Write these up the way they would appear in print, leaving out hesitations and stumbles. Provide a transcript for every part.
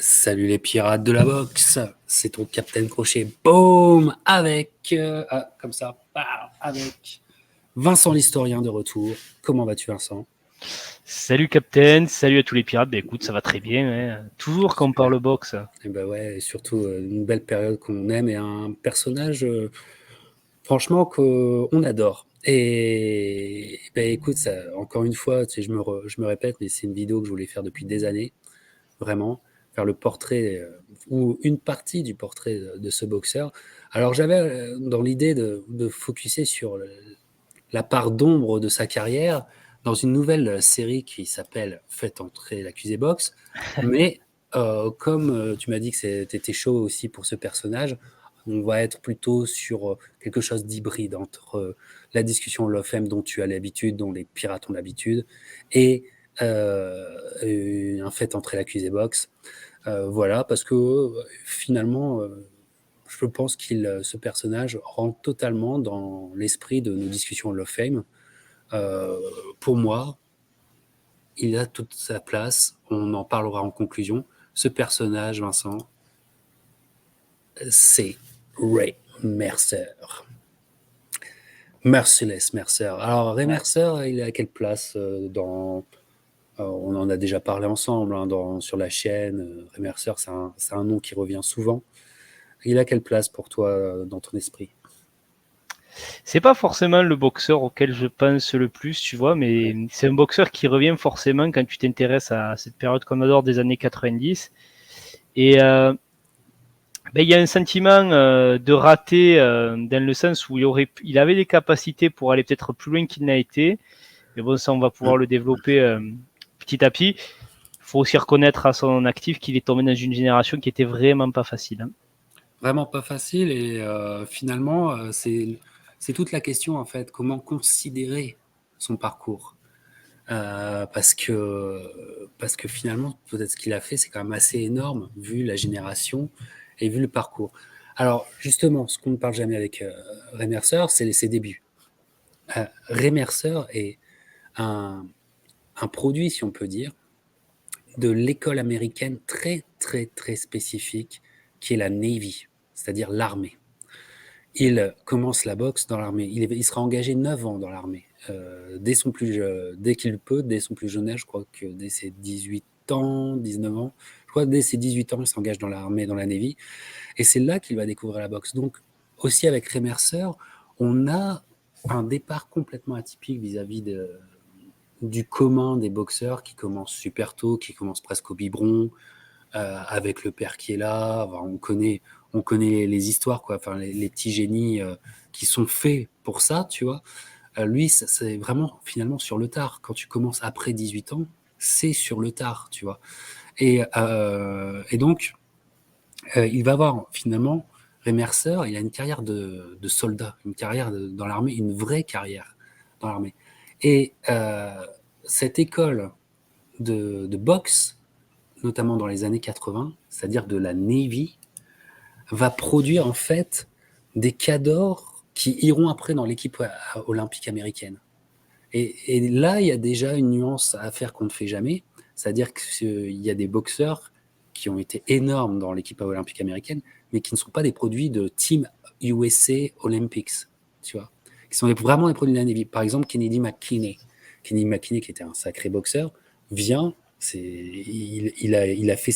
Salut les pirates de la boxe, c'est ton Captain Crochet, boum, comme ça, avec Vincent l'historien de retour. Comment vas-tu, Vincent? Salut Captain, salut à tous les pirates. Écoute, ça va très bien, hein. Toujours quand on Super. parle boxe. Et bah ouais, et surtout une belle période qu'on aime et un personnage, franchement, qu'on adore. Et bah écoute, ça, encore une fois, tu sais, je me répète, mais c'est une vidéo que je voulais faire depuis des années. Vraiment, faire le portrait ou une partie du portrait de ce boxeur. Alors j'avais dans l'idée de focuser sur la part d'ombre de sa carrière dans une nouvelle série qui s'appelle Faites entrer l'accusé boxe. Mais comme tu m'as dit que tu étais chaud aussi pour ce personnage, on va être plutôt sur quelque chose d'hybride entre la discussion Love Fame dont tu as l'habitude, dont les pirates ont l'habitude, et un fait entrer l'accusé boxe. Voilà, parce que finalement, je pense ce personnage rentre totalement dans l'esprit de nos discussions Hall of Fame. Euh, pour moi, il a toute sa place. On en parlera en conclusion. Ce personnage, Vincent, c'est Ray Mercer. Merciless Mercer. Alors, Ray Ouais. Mercer, il est à quelle place on en a déjà parlé ensemble sur la chaîne. Ray Mercer, c'est un nom qui revient souvent. Il a quelle place pour toi dans ton esprit? C'est pas forcément le boxeur auquel je pense le plus, tu vois, mais Ouais. c'est un boxeur qui revient forcément quand tu t'intéresses à cette période qu'on adore des années 90. Et il y a un sentiment de raté dans le sens où il avait des capacités pour aller peut-être plus loin qu'il n'a été. Mais bon, ça, on va pouvoir le développer petit à petit. Il faut aussi reconnaître à son actif qu'il est tombé dans une génération qui était vraiment pas facile, hein. Vraiment pas facile et finalement, c'est toute la question en fait, comment considérer son parcours. Parce que finalement, peut-être ce qu'il a fait, c'est quand même assez énorme vu la génération et vu le parcours. Alors justement, ce qu'on ne parle jamais avec Ray Mercer, c'est ses débuts. Ray Mercer est un, un produit, si on peut dire, de l'école américaine très très très spécifique qui est la Navy, c'est-à-dire l'armée. Il commence la boxe dans l'armée. Il sera engagé 9 ans dans l'armée. Dès qu'il peut, dès son plus jeune âge, je crois que dès ses 18 ans, 19 ans, je crois que dès ses 18 ans, il s'engage dans l'armée, dans la Navy. Et c'est là qu'il va découvrir la boxe. Donc, aussi avec Ray Mercer, on a un départ complètement atypique vis-à-vis du commun des boxeurs qui commencent super tôt, qui commencent presque au biberon, avec le père qui est là. Enfin, on connaît les histoires, quoi. Enfin, les petits génies qui sont faits pour ça, tu vois. Lui, c'est vraiment finalement sur le tard. Quand tu commences après 18 ans, c'est sur le tard, tu vois. Et donc, il va avoir finalement, Ray Mercer, il a une carrière de soldat, une carrière dans l'armée, une vraie carrière dans l'armée. Et cette école de boxe, notamment dans les années 80, c'est-à-dire de la Navy, va produire en fait des cadors qui iront après dans l'équipe olympique américaine. Et là, il y a déjà une nuance à faire qu'on ne fait jamais, c'est-à-dire qu'il y a des boxeurs qui ont été énormes dans l'équipe olympique américaine, mais qui ne sont pas des produits de Team USA Olympics, tu vois, qui sont vraiment des produits de la Navy. Par exemple, Kennedy McKinney. Kennedy McKinney, qui était un sacré boxeur, vient, il a fait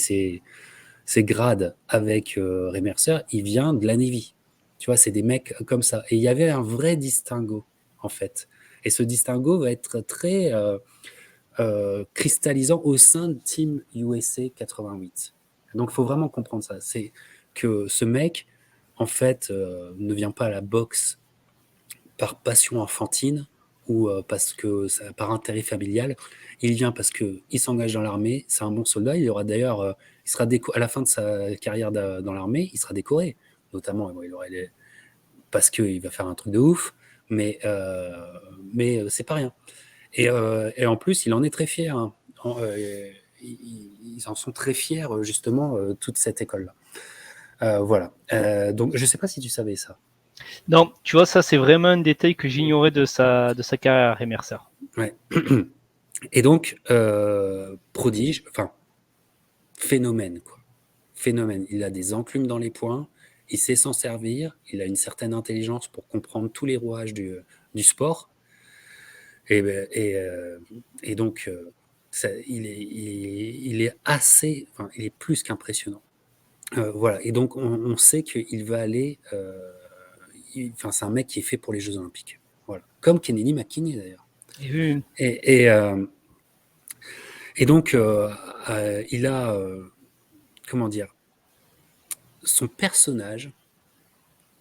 ses grades avec Ray Mercer, il vient de la Navy. Tu vois, c'est des mecs comme ça. Et il y avait un vrai distinguo, en fait. Et ce distinguo va être très cristallisant au sein de Team USA 88. Donc, il faut vraiment comprendre ça. C'est que ce mec, en fait, ne vient pas à la boxe par passion enfantine ou par intérêt familial. Il vient parce qu'il s'engage dans l'armée, c'est un bon soldat. Il aura d'ailleurs, il sera à la fin de sa carrière dans l'armée, il sera décoré. Notamment, il aurait parce qu'il va faire un truc de ouf, mais, c'est pas rien. Et en plus, il en est très fier, hein. Ils en sont très fiers, justement, toute cette école-là. Voilà. Donc, je sais pas si tu savais ça. Non, tu vois, ça, c'est vraiment un détail que j'ignorais de sa carrière, Emercer. Ouais. Et donc, prodige, enfin, phénomène, quoi. phénomène. Il a des enclumes dans les poings, il sait s'en servir, il a une certaine intelligence pour comprendre tous les rouages du sport. Et donc, il est assez, enfin, il est plus qu'impressionnant. Voilà. Et donc, on sait qu'il va aller. Enfin, c'est un mec qui est fait pour les Jeux Olympiques. Voilà. Comme Kennedy McKinney d'ailleurs. Et, Et donc, il a, comment dire, son personnage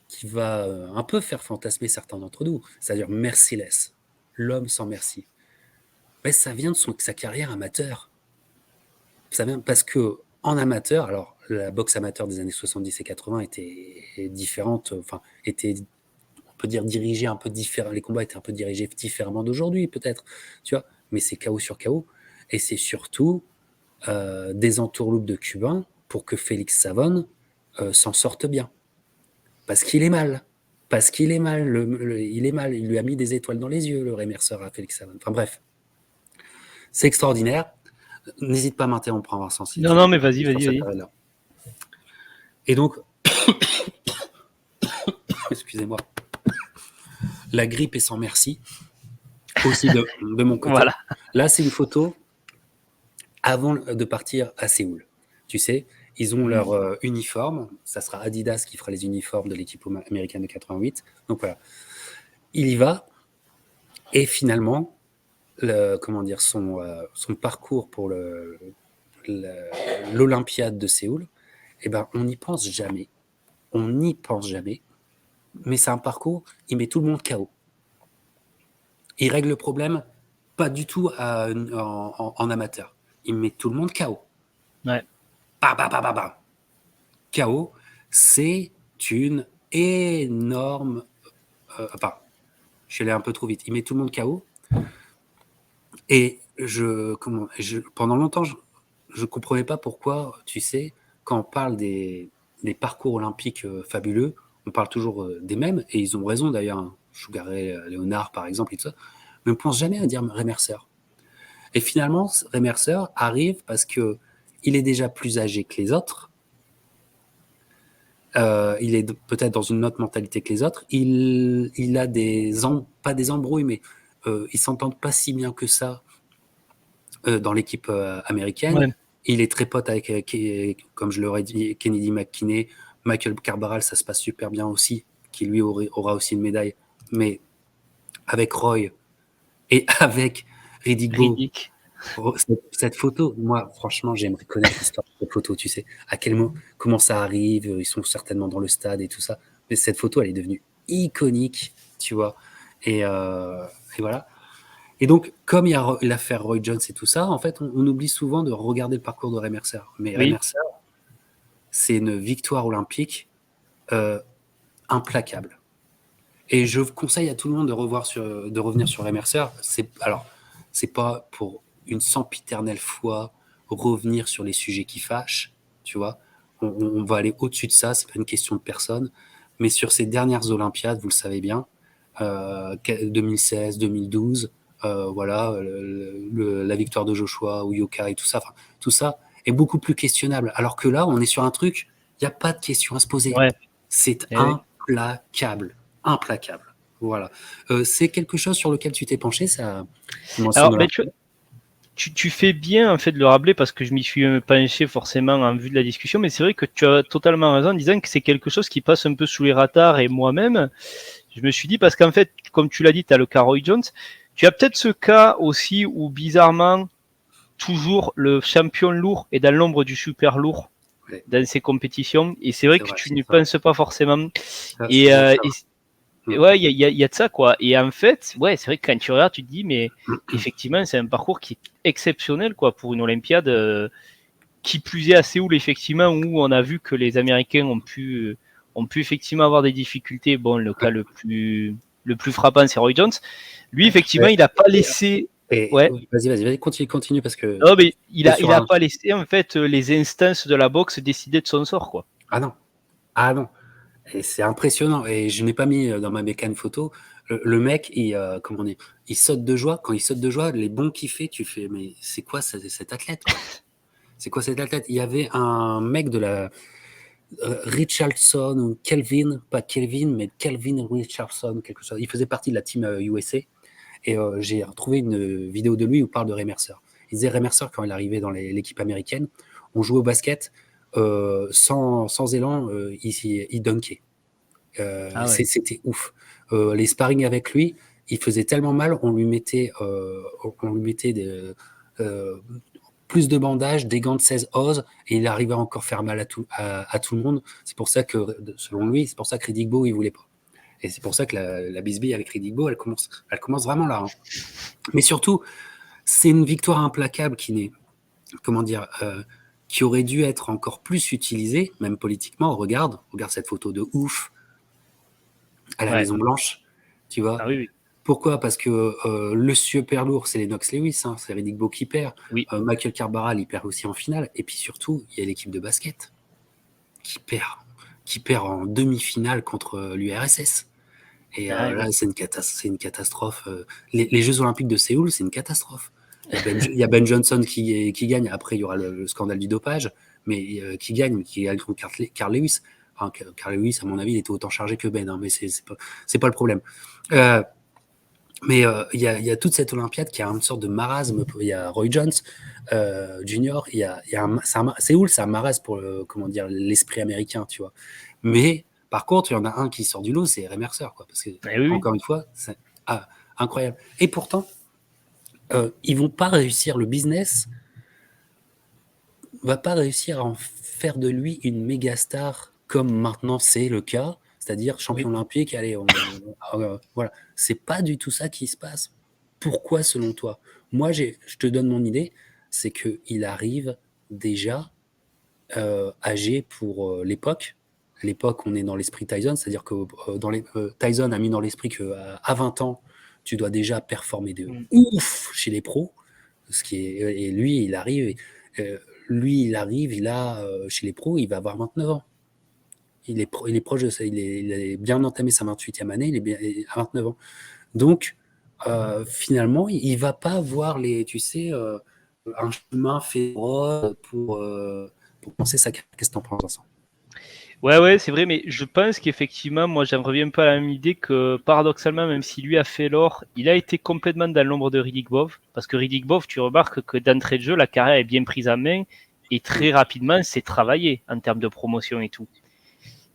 qui va un peu faire fantasmer certains d'entre nous, c'est-à-dire Merciless, l'homme sans merci. Mais ça vient de sa carrière amateur. Ça vient parce que en amateur, alors la boxe amateur des années 70 et 80 était différente, enfin, était, on peut dire, dirigée un peu différent. Les combats étaient un peu dirigés différemment d'aujourd'hui, peut-être, tu vois, mais c'est KO sur KO. Et c'est surtout des entourloupes de Cubains pour que Félix Savon s'en sorte bien. Parce qu'il est mal. Parce qu'il est mal. Il est mal. Il lui a mis des étoiles dans les yeux, le rémerceur à Félix Savon. Enfin bref. C'est extraordinaire. N'hésite pas à m'interrompre, Vincent. Si non, mais vas-y. Là. Et donc, excusez-moi, la grippe est sans merci, aussi de mon côté. Voilà. Là, c'est une photo avant de partir à Séoul. Tu sais, ils ont leur uniforme. Ça sera Adidas qui fera les uniformes de l'équipe américaine de 88. Donc voilà. Il y va. Et finalement, son parcours pour l'Olympiade de Séoul, eh ben, on n'y pense jamais. On n'y pense jamais. Mais c'est un parcours, il met tout le monde KO. Il règle le problème pas du tout en amateur. Il met tout le monde KO. Ouais. KO, c'est une énorme... je suis allé un peu trop vite. Il met tout le monde KO. Et pendant longtemps, je ne comprenais pas pourquoi, tu sais, quand on parle des parcours olympiques fabuleux, on parle toujours des mêmes, et ils ont raison d'ailleurs, hein. Sugar Ray Leonard par exemple, et tout ça, mais on ne pense jamais à dire Ray Mercer. Et finalement, Ray Mercer arrive parce qu'il est déjà plus âgé que les autres, il est peut-être dans une autre mentalité que les autres, il a pas des embrouilles, mais ils s'entendent pas si bien que ça dans l'équipe américaine. Ouais. Il est très pote avec, comme je l'aurais dit, Kennedy McKinney, Michael Carbaral, ça se passe super bien aussi, qui lui aura aussi une médaille, mais avec Roy et avec Riddick. Cette photo, moi, franchement, j'aimerais connaître l'histoire de cette photo, tu sais, comment ça arrive, ils sont certainement dans le stade et tout ça, mais cette photo, elle est devenue iconique, tu vois, et voilà. Et donc, comme il y a l'affaire Roy Jones et tout ça, en fait, on oublie souvent de regarder le parcours de Ray Mercer. Mais Ray Mercer, c'est une victoire olympique implacable. Et je conseille à tout le monde de revenir sur Ray Mercer. C'est pas pour une sempiternelle fois revenir sur les sujets qui fâchent, tu vois. On va aller au-dessus de ça, c'est pas une question de personne. Mais sur ces dernières Olympiades, vous le savez bien, 2016, 2012, voilà, la victoire de Joshua ou Yoka et tout ça est beaucoup plus questionnable. Alors que là, on est sur un truc, il n'y a pas de question à se poser. Ouais. C'est implacable. Implacable. Voilà. C'est quelque chose sur lequel tu t'es penché, ça. Alors, tu fais bien en fait de le rappeler parce que je m'y suis penché forcément en vue de la discussion, mais c'est vrai que tu as totalement raison en disant que c'est quelque chose qui passe un peu sous les radars, et moi-même, je me suis dit, parce qu'en fait, comme tu l'as dit, tu as le cas Roy Jones, tu as peut-être ce cas aussi où bizarrement, toujours le champion lourd est dans l'ombre du super lourd dans ces compétitions, et c'est vrai que tu ne penses pas forcément. Ouais, il y a de ça, quoi. Et en fait, ouais, c'est vrai que quand tu regardes, tu te dis, mais effectivement, c'est un parcours qui est exceptionnel, quoi, pour une Olympiade, qui plus est à Séoul, effectivement, où on a vu que les Américains ont pu effectivement avoir des difficultés. Bon, le cas le plus frappant, c'est Roy Jones. Lui, effectivement, il n'a pas laissé. Ouais. Vas-y, continue parce que. Non, mais il a pas laissé, en fait, les instances de la boxe décider de son sort, quoi. Ah non. Et c'est impressionnant. Et je n'ai pas mis dans ma bécane photo. Le mec, il saute de joie. Quand il saute de joie, les bonds qu'il fait, tu fais, mais c'est quoi cet athlète, quoi. C'est quoi cette athlète? Il y avait un mec de la Richardson ou Kelvin, pas Kelvin, mais Kelvin Richardson, quelque chose. Il faisait partie de la team USA. Et j'ai retrouvé une vidéo de lui où il parle de Ray Mercer. Il disait Ray Mercer, quand il arrivait dans l'équipe américaine, on jouait au basket sans élan, il dunkait. Ah ouais. C'était ouf. Les sparring avec lui, il faisait tellement mal, on lui mettait euh, plus de bandages, des gants de 16 oses, et il arrivait à encore faire mal à tout le monde. C'est pour ça que, selon lui, c'est pour ça que Riddick Bowe, il voulait pas. Et c'est pour ça que la bisbille avec Riddick Bowe, elle commence vraiment là. Hein. Mais surtout, c'est une victoire implacable comment dire, qui aurait dû être encore plus utilisée, même politiquement. Regarde cette photo de ouf à la Ouais. Maison Blanche, tu vois. Ah oui, oui. Pourquoi? Parce que le super lourd, c'est Lennox Lewis, hein, c'est Riddick Bowe qui perd. Oui. Michael Carbaral, il perd aussi en finale. Et puis surtout, il y a l'équipe de basket qui perd, en demi-finale contre l'URSS. Et Ah là, oui. c'est une catastrophe. Les Jeux Olympiques de Séoul, c'est une catastrophe. Il y a Ben Johnson qui gagne. Après, il y aura le scandale du dopage, mais qui gagne contre Carl Lewis. Enfin, Carl Lewis, à mon avis, il était autant chargé que Ben, hein, mais c'est pas le problème. Mais il y a toute cette Olympiade qui a une sorte de marasme. Il y a Roy Jones Junior. Séoul, c'est un marasme pour comment dire, l'esprit américain, tu vois. Mais par contre, il y en a un qui sort du lot, c'est Ray Mercer, quoi. Parce que, Eh oui, oui. encore une fois, c'est incroyable. Et pourtant, ils vont pas réussir. Le business va pas réussir à en faire de lui une méga star comme maintenant c'est le cas, c'est-à-dire champion Oui. olympique. Allez, voilà. C'est pas du tout ça qui se passe. Pourquoi, selon toi? Moi, je te donne mon idée, c'est qu'il arrive déjà âgé pour l'époque. À l'époque, on est dans l'esprit Tyson, c'est-à-dire que Tyson a mis dans l'esprit qu'à 20 ans, tu dois déjà performer de Mm. ouf chez les pros. Et lui, il arrive, il a chez les pros, il va avoir 29 ans. Il est proche de ça, il est bien entamé sa 28e année, il est à 29 ans. Donc, finalement, il va pas avoir tu sais, un chemin fait pour penser sa carrière. Qu'est-ce que t'en penses, Vincent? Ouais, ouais, c'est vrai, mais je pense qu'effectivement, moi, j'en reviens pas à la même idée que, paradoxalement, même si lui a fait l'or, il a été complètement dans l'ombre de Riddick Bowe, parce que Riddick Bowe, tu remarques que d'entrée de jeu, la carrière est bien prise en main, et très rapidement, c'est travaillé en termes de promotion et tout.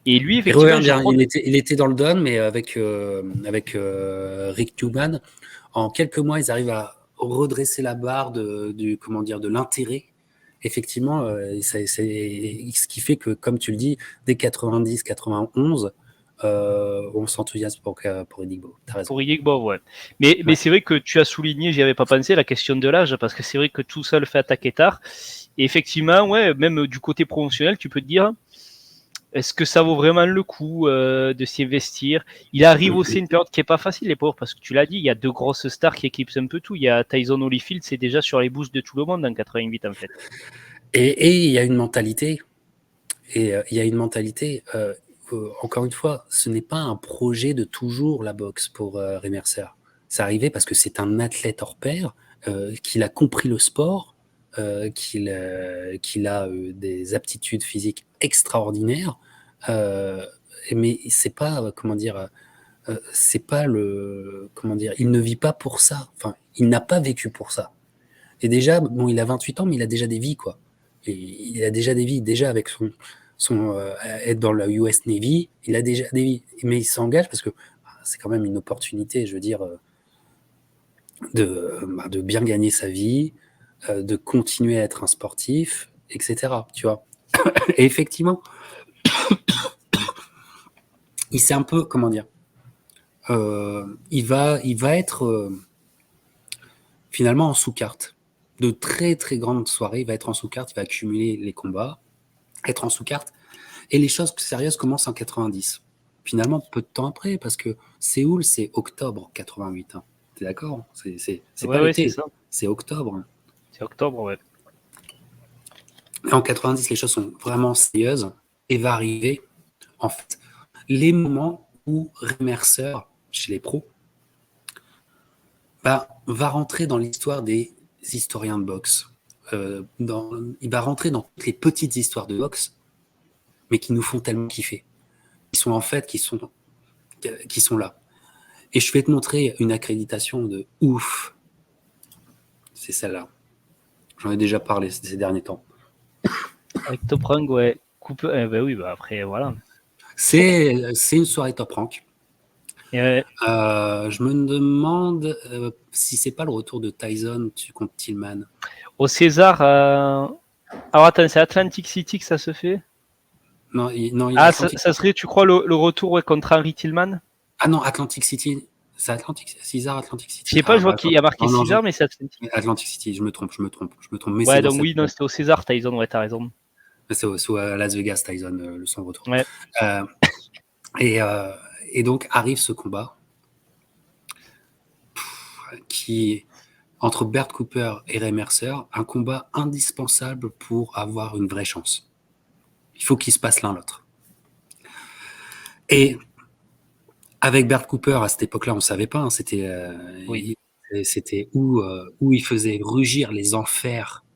Et lui, Il effectivement, revient je bien. crois que... Il était dans le Don, mais avec Rick Cuban. En quelques mois, ils arrivent à redresser la barre comment dire, de l'intérêt. Effectivement, c'est ce qui fait que, comme tu le dis, dès 90, 91, on s'enthousiasme pour Riddick Bowe. T'as raison. Pour Riddick Bowe, ouais. Mais Ouais. c'est vrai que tu as souligné, j'y avais pas pensé, la question de l'âge, parce que c'est vrai que tout ça le fait attaquer tard. Et effectivement, ouais, même du côté promotionnel, tu peux te dire, est-ce que ça vaut vraiment le coup de s'y investir? Il arrive aussi une période qui est pas facile, les pauvres, parce que tu l'as dit, il y a deux grosses stars qui éclipsent un peu tout. Il y a Tyson Holyfield, c'est déjà sur les bouches de tout le monde en 88 en fait. Et il y a une mentalité. Il y a une mentalité. Encore une fois, ce n'est pas un projet de toujours la boxe pour Ray Mercer. C'est arrivé parce que c'est un athlète hors pair, qu'il a compris le sport, qu'il a des aptitudes physiques extraordinaires. Euh, mais c'est pas, comment dire, c'est pas comment dire, il ne vit pas pour ça. Enfin, il n'a pas vécu pour ça. Et déjà, bon, il a 28 ans, mais il a déjà des vies, quoi. Et il a déjà des vies, déjà avec être dans la US Navy, il a déjà des vies. Mais il s'engage parce que c'est quand même une opportunité, je veux dire, de bien gagner sa vie, de continuer à être un sportif, etc. Tu vois. Et effectivement, il s'est un peu, comment dire, il va être finalement en sous-carte. De très très grandes soirées, il va être en sous-carte, il va accumuler les combats, être en sous-carte. Et les choses sérieuses commencent en 90. Finalement, peu de temps après, parce que Séoul, c'est octobre 88. Hein. T'es d'accord? C'est Ouais, pas ouais, c'est l'été, ça. c'est octobre. Hein. C'est octobre, ouais. Et en 90, les choses sont vraiment sérieuses et va arriver, en fait, les moments où Ray Mercer, chez les pros, va rentrer dans l'histoire des historiens de boxe. il va rentrer dans toutes les petites histoires de boxe, mais qui nous font tellement kiffer. Qui sont en fait, qui sont là. Et je vais te montrer une accréditation de ouf. C'est celle-là. J'en ai déjà parlé ces derniers temps. Avec Top Rank, ouais. Oui, après, voilà. C'est une soirée Top Rank. Et, Je me demande si c'est pas le retour de Tyson contre Tillman. au César, alors attends, c'est Atlantic City que ça se fait? Non, Ça serait, tu crois, le retour contre Henry Tillman? Ah non, Atlantic City. C'est César Atlantic City. Je sais pas, je vois qu'il y a marqué César, mais c'est Atlantic. Atlantic City, je me trompe. Mais ouais, donc oui, non, c'était au César, Tyson, ouais, t'as raison. C'est à Las Vegas, Tyson, son retour. Ouais. Et donc arrive ce combat qui entre Bert Cooper et Ray Mercer, un combat indispensable pour avoir une vraie chance. Il faut qu'ils se passent l'un l'autre. Et avec Bert Cooper, à cette époque-là, on ne savait pas. Hein, c'était où il faisait rugir les enfers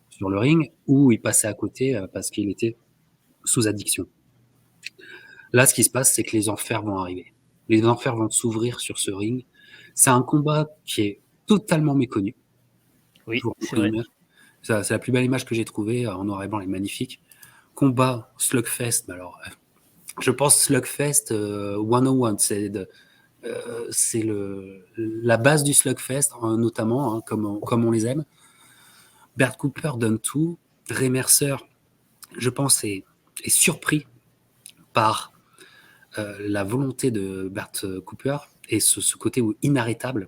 sur le ring, où il passait à côté parce qu'il était sous addiction. Là, ce qui se passe, c'est que les enfers vont arriver. Les enfers vont s'ouvrir sur ce ring. C'est un combat qui est totalement méconnu. Oui, c'est vrai. C'est la plus belle image que j'ai trouvée, en noir et blanc, elle est magnifique. Combat Slugfest, alors je pense Slugfest 101, c'est la base du Slugfest, notamment, hein, comme on les aime. Bert Cooper donne tout. Ray Mercer, je pense, est surpris par la volonté de Bert Cooper et ce côté inarrêtable.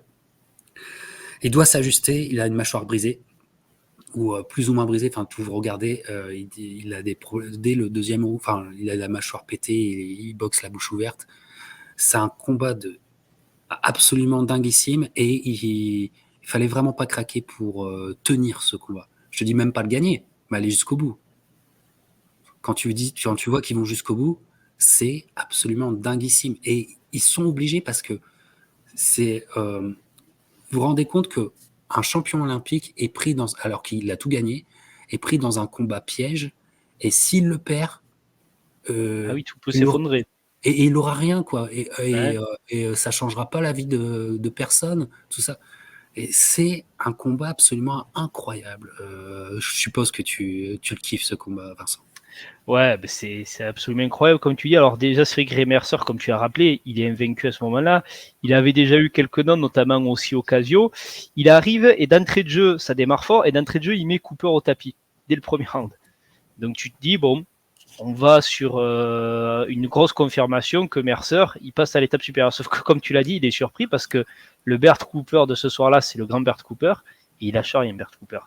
Il doit s'ajuster, il a une mâchoire brisée, ou plus ou moins brisée, enfin, vous regardez, il a dès le deuxième round, enfin, il a la mâchoire pétée, il boxe la bouche ouverte. C'est un combat absolument dinguissime et il fallait vraiment pas craquer pour tenir ce combat. Je te dis même pas le gagner, mais aller jusqu'au bout. Quand tu vois qu'ils vont jusqu'au bout, c'est absolument dinguissime. Et ils sont obligés parce que vous vous rendez compte que un champion olympique est pris alors qu'il a tout gagné, est pris dans un combat piège, et s'il le perd, tout peut s'effondrer. Et il n'aura rien, quoi. Et ça changera pas la vie de personne, tout ça. Et c'est un combat absolument incroyable. Je suppose que tu le kiffes, ce combat, Vincent. Ouais, c'est absolument incroyable, comme tu dis. Alors déjà, c'est vrai que Ray Mercer, comme tu as rappelé, il est invaincu à ce moment-là. Il avait déjà eu quelques noms, notamment aussi Ocasio. Il arrive et d'entrée de jeu, ça démarre fort, et d'entrée de jeu, il met Cooper au tapis, dès le premier round. Donc tu te dis, bon, on va sur une grosse confirmation que Mercer, il passe à l'étape supérieure. Sauf que, comme tu l'as dit, il est surpris parce que le Bert Cooper de ce soir-là, c'est le grand Bert Cooper, et il lâche rien, Bert Cooper.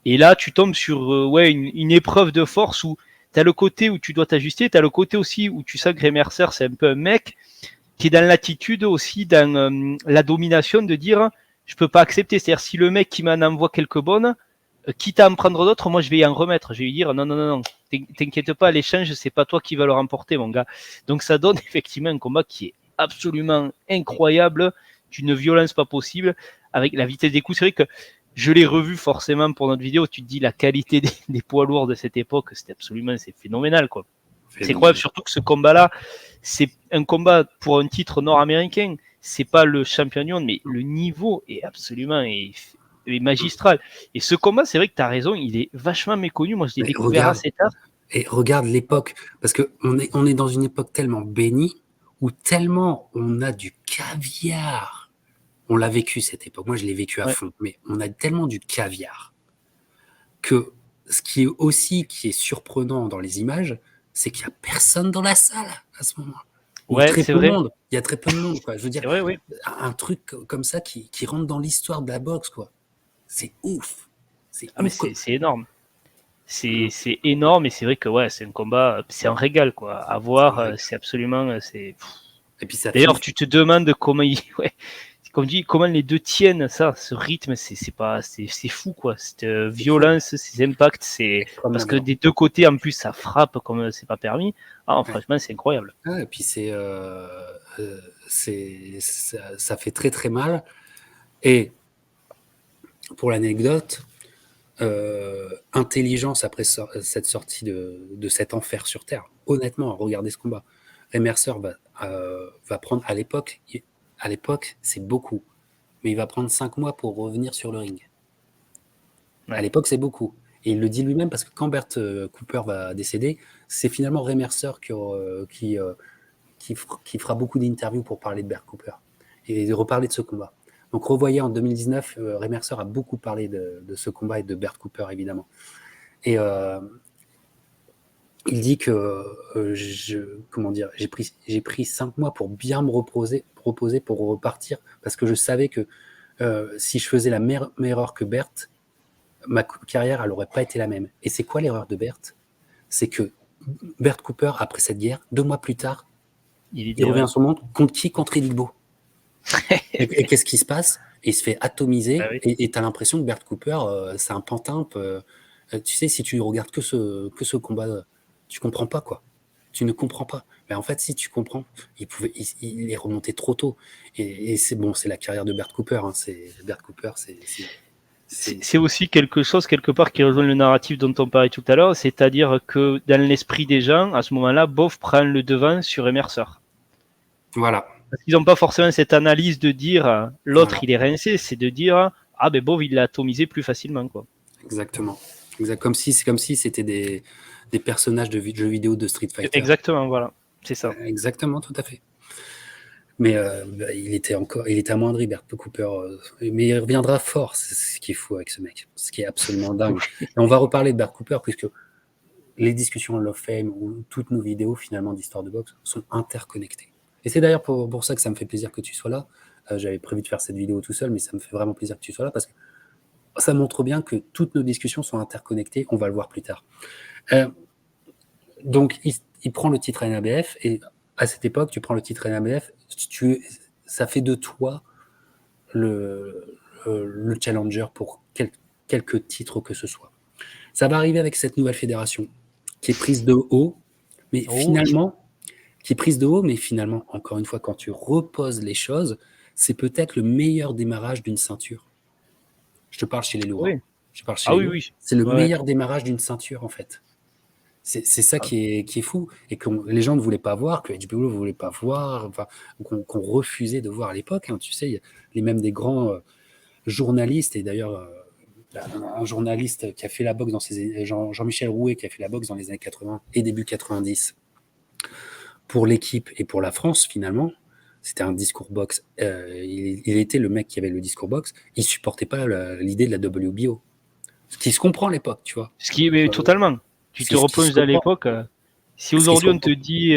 Et là, tu tombes sur une épreuve de force où tu as le côté où tu dois t'ajuster, tu as le côté aussi où tu sais que Ray Mercer, c'est un peu un mec qui est dans l'attitude aussi, dans la domination de dire je peux pas accepter. C'est-à-dire, si le mec qui m'en envoie quelques bonnes, quitte à en prendre d'autres, moi je vais y en remettre. Je vais lui dire non, t'inquiète pas, l'échange, c'est pas toi qui vas le remporter, mon gars. Donc ça donne effectivement un combat qui est absolument incroyable, d'une violence pas possible, avec la vitesse des coups. C'est vrai que je l'ai revu forcément pour notre vidéo. Tu te dis la qualité des poids lourds de cette époque, c'est phénoménal, quoi. C'est incroyable, surtout que ce combat-là, c'est un combat pour un titre nord-américain. C'est pas le champion du monde, mais le niveau est absolument magistral. Et ce combat, c'est vrai que tu as raison, il est vachement méconnu. Moi, je l'ai découvert assez tard. Et regarde l'époque, parce qu'on est dans une époque tellement bénie, où tellement on a du caviar. On l'a vécu, cette époque. Moi, je l'ai vécu à fond. Mais on a tellement du caviar que ce qui est surprenant dans les images, c'est qu'il n'y a personne dans la salle à ce moment-là. C'est vrai. Il y a très peu de monde, quoi. Je veux dire, vrai, oui. Un truc comme ça qui rentre dans l'histoire de la boxe, quoi. C'est ouf. C'est énorme. C'est énorme et c'est vrai que c'est un combat, c'est un régal, quoi. À voir, c'est absolument. Et puis d'ailleurs, tu te demandes comment comment les deux tiennent ça, ce rythme, c'est fou, quoi. Cette violence, ces impacts, parce que des deux côtés en plus ça frappe comme c'est pas permis. Franchement, c'est incroyable. Et puis ça fait très très mal. Et pour l'anecdote, intelligence après cette sortie de cet enfer sur Terre. Honnêtement, regardez ce combat. Ray Mercer va prendre, à l'époque, c'est beaucoup, mais il va prendre 5 mois pour revenir sur le ring. Ouais. À l'époque, c'est beaucoup. Et il le dit lui-même parce que quand Bert Cooper va décéder, c'est finalement Ray Mercer qui fera beaucoup d'interviews pour parler de Bert Cooper et de reparler de ce combat. Donc revoyez en 2019, Ray Mercer a beaucoup parlé de ce combat et de Bert Cooper évidemment. Et il dit que j'ai pris 5 mois pour bien me reposer pour repartir parce que je savais que si je faisais la même erreur que Bert, ma carrière elle aurait pas été la même. Et c'est quoi l'erreur de Bert? C'est que Bert Cooper, après cette guerre, 2 mois plus tard, il revient à son monde. Contre qui? Contre Eddie Bow. et qu'est-ce qui se passe? Il se fait atomiser. Ah oui. Et tu as l'impression que Bert Cooper, c'est un pantin. Tu sais, si tu regardes que ce combat, tu comprends pas, quoi. Tu ne comprends pas. Mais en fait, si tu comprends, il est remonté trop tôt. Et c'est bon, c'est la carrière de Bert Cooper. Hein. Bert Cooper, c'est aussi quelque chose, quelque part, qui rejoint le narratif dont on parlait tout à l'heure, c'est-à-dire que dans l'esprit des gens, à ce moment-là, Boff prend le devant sur Emercer. Voilà. Parce qu'ils n'ont pas forcément cette analyse de dire l'autre, Voilà. il est rincé, c'est de dire ah ben Boff, il l'a atomisé plus facilement, quoi. Exactement. Comme si c'était des personnages de jeux vidéo de Street Fighter. Exactement, voilà. C'est ça. Exactement, tout à fait. Mais il était amoindri, Bert Cooper. Mais il reviendra fort, c'est ce qui est fou avec ce mec. Ce qui est absolument dingue. Et on va reparler de Bert Cooper, puisque les discussions Hall of Fame ou toutes nos vidéos, finalement, d'histoire de boxe sont interconnectées. Et c'est d'ailleurs pour ça que ça me fait plaisir que tu sois là. J'avais prévu de faire cette vidéo tout seul, mais ça me fait vraiment plaisir que tu sois là, parce que ça montre bien que toutes nos discussions sont interconnectées. On va le voir plus tard. Donc, il prend le titre NABF, et à cette époque, tu prends le titre NABF, ça fait de toi le challenger pour quelque titre que ce soit. Ça va arriver avec cette nouvelle fédération qui est prise de haut, mais finalement, encore une fois, quand tu reposes les choses, c'est peut-être le meilleur démarrage d'une ceinture. Je te parle chez les lourds. Oui. Hein. Je parle chez les lourds. Oui. C'est le meilleur démarrage d'une ceinture, en fait. C'est ça qui est fou, et que les gens ne voulaient pas voir, que HBO ne voulait pas voir, enfin, qu'on refusait de voir à l'époque. Hein, tu sais, même des grands journalistes, et d'ailleurs, un journaliste qui a fait la boxe Jean-Michel Rouet, qui a fait la boxe dans les années 80 et début 90, pour l'équipe et pour la France, finalement, c'était un discours boxe. Il était le mec qui avait le discours boxe, il ne supportait pas l'idée de la WBO. Ce qui se comprend à l'époque, tu vois. Mais totalement. Tu te replonges à l'époque. Si aujourd'hui on te dit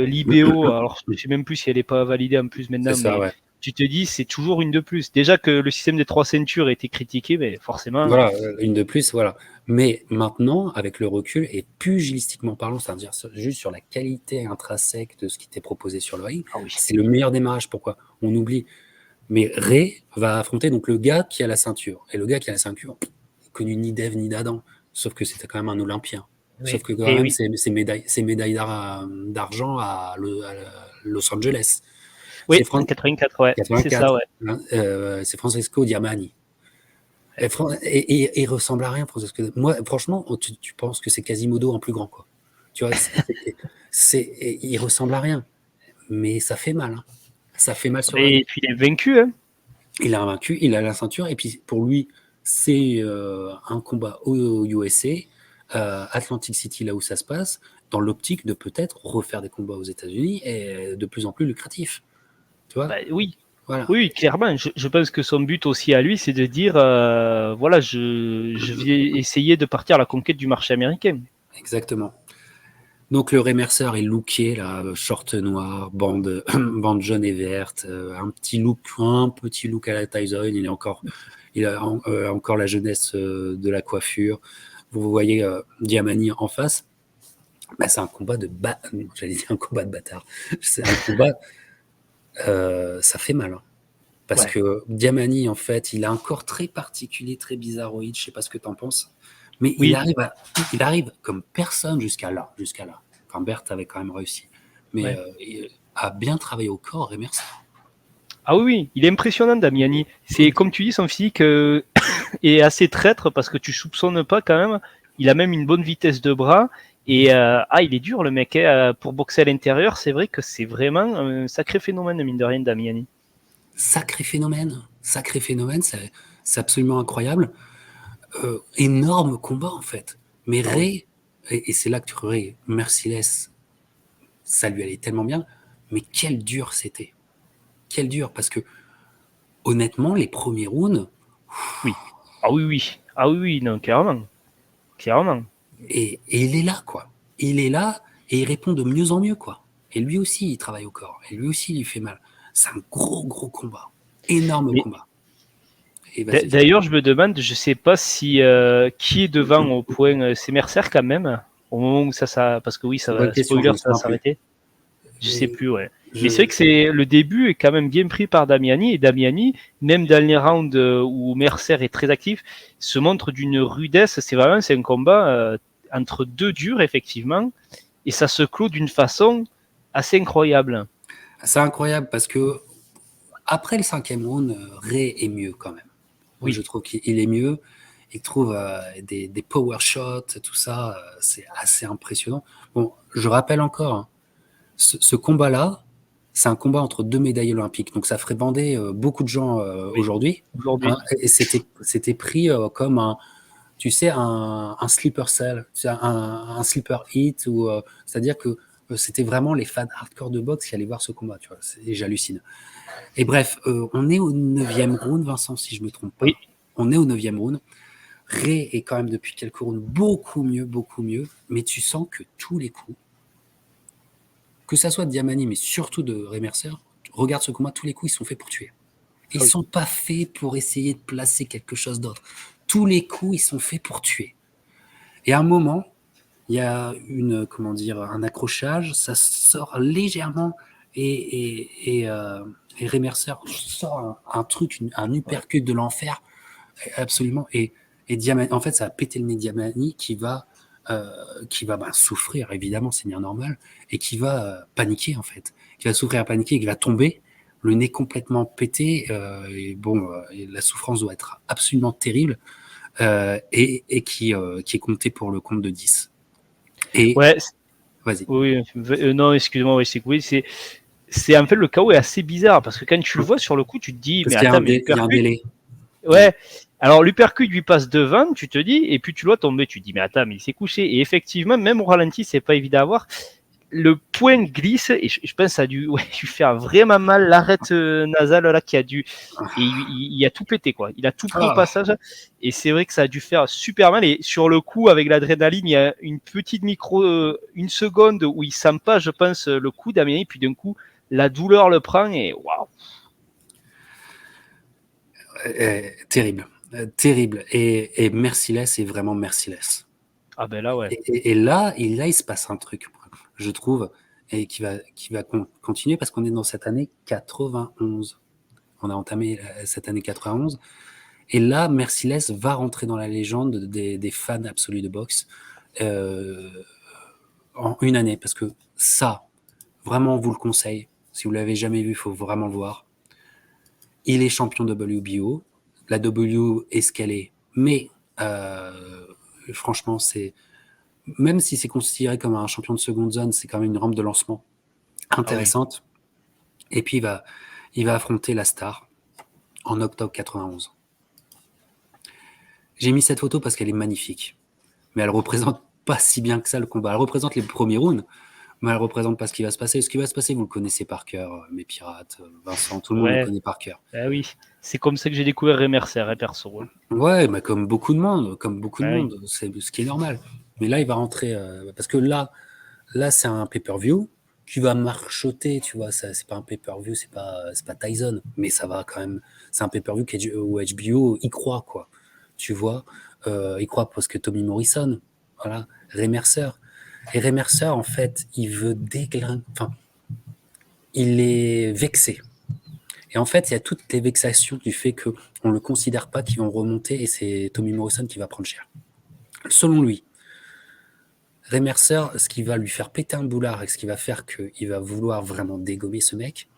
l'IBO, alors je ne sais même plus si elle n'est pas validée en plus maintenant, mais ouais. Tu te dis c'est toujours une de plus. Déjà que le système des 3 ceintures a été critiqué, mais forcément. Voilà, une de plus, voilà. Mais maintenant, avec le recul, et pugilistiquement parlant, c'est-à-dire juste sur la qualité intrinsèque de ce qui t'est proposé sur le ring, c'est le meilleur démarrage. Pourquoi? On oublie. Mais Ray va affronter donc le gars qui a la ceinture. Et le gars qui a la ceinture, connu ni d'Ève ni d'Adam. Sauf que c'était quand même un Olympien. Oui. Sauf que quand même, c'est médaille d'argent à Los Angeles. Oui, en 84, ouais. 84, c'est ça, ouais. C'est Francesco Diamani. Et il ressemble à rien, Francesco. Moi, franchement, tu penses que c'est Quasimodo en plus grand, quoi. Tu vois, il ressemble à rien. Mais ça fait mal. Hein. Ça fait mal sur Et puis il est vaincu, hein. Il a vaincu, il a la ceinture. Et puis pour lui, c'est un combat au USA, Atlantic City, là où ça se passe, dans l'optique de peut-être refaire des combats aux États-Unis et de plus en plus lucratifs. Tu vois ? Oui. Voilà. Oui, clairement. Je pense que son but aussi à lui, c'est de dire voilà, je vais essayer de partir à la conquête du marché américain. Exactement. Donc le Ray Mercer est looké, là, short noir, bande jaune et verte, un petit look à la Tyson. Il a encore la jeunesse de la coiffure. Vous voyez Diamani en face. Bah, c'est un combat j'allais dire un combat de bâtard. C'est un combat. Ça fait mal. Hein. Parce que Diamani, en fait, il a un corps très particulier, très bizarroïde. Je sais pas ce que tu en penses. Mais il arrive comme personne jusqu'à là. Quand Bert avait quand même réussi. Mais à bien travailler au corps, et merci. Ah oui, oui, il est impressionnant, Damiani. C'est comme tu dis, son physique est assez traître parce que tu soupçonnes pas quand même. Il a même une bonne vitesse de bras. Et il est dur le mec. Hein. Pour boxer à l'intérieur, c'est vrai que c'est vraiment un sacré phénomène, mine de rien, Damiani. Sacré phénomène, c'est absolument incroyable. Énorme combat en fait. Mais Ah oui. Ray, et c'est là que tu Ray, Merciless, ça lui allait tellement bien, mais quel dur c'était. Quel dur, parce que honnêtement, les premiers rounds, Oui. Ah oui, oui. Ah oui, oui, non, clairement. Clairement. et il est là, quoi. Il est là et il répond de mieux en mieux, quoi. Et lui aussi, il travaille au corps. Et lui aussi, il lui fait mal. C'est un gros combat. Énorme Mais combat. Et vas-y. d'ailleurs, je me demande, je sais pas si qui est devant au point. C'est Mercer quand même. Au moment où parce que oui, ça Bonne va, question, je spoiler, me ça va souviens plus. s'arrêter. Je sais Et plus, ouais. Mais c'est vrai je, que le début est quand même bien pris par Damiani et Damiani, même dans les rounds où Mercer est très actif, se montre d'une rudesse. C'est un combat entre deux durs effectivement et ça se clôt d'une façon assez incroyable. c'est incroyable parce que après le cinquième round, Ray est mieux quand même. Moi, je Oui, trouve qu'il est mieux. Il trouve des power shots, tout ça, c'est assez impressionnant. Bon, je rappelle encore, hein, ce combat-là, c'est un combat entre deux médailles olympiques. Donc ça ferait bander beaucoup de gens oui. aujourd'hui. Hein, Aujourd'hui, et c'était pris comme tu sais, un sleeper cell, un sleeper hit, c'est-à-dire que c'était vraiment les fans hardcore de boxe qui allaient voir ce combat. Tu vois, et j'hallucine. Et bref, on est au neuvième round, Vincent, si je ne me trompe oui. pas. On est au neuvième round. Ray est quand même depuis quelques rounds beaucoup mieux, mais tu sens que tous les coups, que ça soit de Diamani, mais surtout de Ray Mercer, regarde ce combat, tous les coups, ils sont faits pour tuer. Ils Ah oui. sont pas faits pour essayer de placer quelque chose d'autre. Tous les coups, ils sont faits pour tuer. Et à un moment, il y a comment dire, un accrochage, ça sort légèrement et Ray Mercer sort un truc, un uppercut de l'enfer, absolument. Et Diamani, en fait, ça a pété le nez de Diamani qui va souffrir, évidemment, c'est bien normal, et qui va paniquer, en fait. Qui va souffrir, paniquer, et qui va tomber, le nez complètement pété. Et bon, et la souffrance doit être absolument terrible, et qui est compté pour le compte de 10. Et Ouais, vas-y. oui, non, excuse-moi, oui, c'est en fait le chaos est assez bizarre parce que quand tu le vois sur le coup, tu te dis, Parce mais qu'il y a attends, mais il y a un l'uppercut, délai. Ouais. ouais. Alors l'uppercut lui passe devant, tu te dis, et puis tu le vois tomber, tu te dis, mais attends, mais il s'est couché. Et effectivement, même au ralenti, c'est pas évident à voir. Le point glisse, et je pense que ça a dû ouais, lui faire vraiment mal l'arête nasale là qui a dû. Et il a tout pété, quoi. Il a tout pris au Ah, passage. Et c'est vrai que ça a dû faire super mal. Et sur le coup, avec l'adrénaline, il y a une petite une seconde où il sent pas, je pense, le coup d'Amiens. Puis d'un coup, la douleur le prend et waouh. terrible. Terrible. Et Merciless est vraiment Merciless. Ah ben là, ouais. Et là, il se passe un truc, je trouve, et qui va continuer parce qu'on est dans cette année 91. On a entamé cette année 91. Et là, Merciless va rentrer dans la légende des fans absolus de boxe en une année. Parce que ça, vraiment, on vous le conseille. Si vous l'avez jamais vu, il faut vraiment le voir. Il est champion WBO. La W est ce qu'elle est. Mais franchement, même si c'est considéré comme un champion de seconde zone, c'est quand même une rampe de lancement Ah oui. intéressante. Et puis, il va affronter la star en octobre 91. J'ai mis cette photo parce qu'elle est magnifique. Mais elle représente pas si bien que ça le combat. Elle représente les premiers rounds, mais elle représente pas ce qui va se passer. Ce qui va se passer, vous le connaissez par cœur, mes pirates, Vincent, tout le monde le Ouais. connaît par cœur. Ah oui. C'est comme ça que j'ai découvert Remercer, hein, perso. Hein. Ouais, mais comme beaucoup de Ah oui. monde, c'est ce qui est normal. Mais là, il va rentrer parce que là, c'est un pay-per-view qui va marchoter, tu vois. Ça, c'est pas un pay-per-view, c'est pas Tyson, mais ça va quand même. C'est un pay-per-view où HBO y croit, quoi. Tu vois, il croit parce que Tommy Morrison, voilà, Ray Mercer. Et Ray Mercer, en fait, il veut déglinguer. Enfin, il est vexé. Et en fait, il y a toutes les vexations du fait qu'on ne le considère pas qui vont remonter et c'est Tommy Morrison qui va prendre cher. Selon lui, Ray Mercer, ce qui va lui faire péter un boulard et ce qui va faire qu'il va vouloir vraiment dégommer ce mec,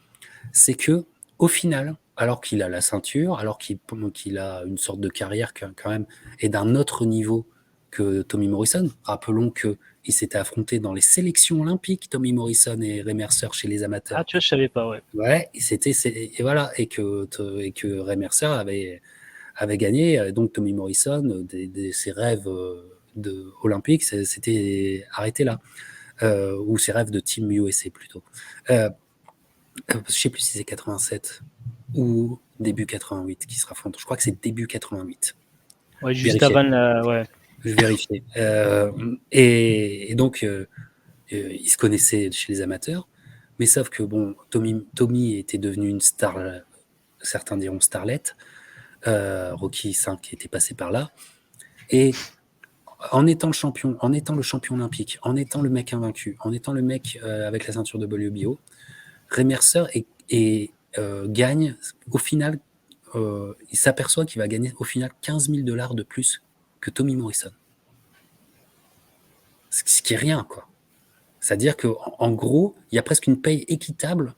c'est que au final, alors qu'il a la ceinture, alors qu'il a une sorte de carrière qui quand même est d'un autre niveau que Tommy Morrison. Rappelons qu'il s'était affronté dans les sélections olympiques, Tommy Morrison et Ray Mercer chez les Ah, amateurs. tu vois, je savais pas, ouais. Ouais, et voilà, et que Ray Mercer avait gagné. Donc Tommy Morrison, ses rêves olympiques, c'était arrêté là. Ou ses rêves de Team USA plutôt. Je ne sais plus si c'est 87 ou début 88 qui se raffrontent. Je crois que c'est début 88. Ouais, juste Vérifier. avant la. Ouais. Je vérifie. Et donc, ils se connaissaient chez les amateurs, mais sauf que bon, Tommy était devenu une star, certains diront starlette. Rocky V était passé par là. Et en étant le champion, en étant le champion olympique, en étant le mec invaincu, en étant le mec avec la ceinture de WBO, Ray Mercer gagne au final, il s'aperçoit qu'il va gagner au final 15 000 $ de plus que Tommy Morrison. Ce qui est rien, quoi. C'est-à-dire qu'en gros, il y a presque une paye équitable.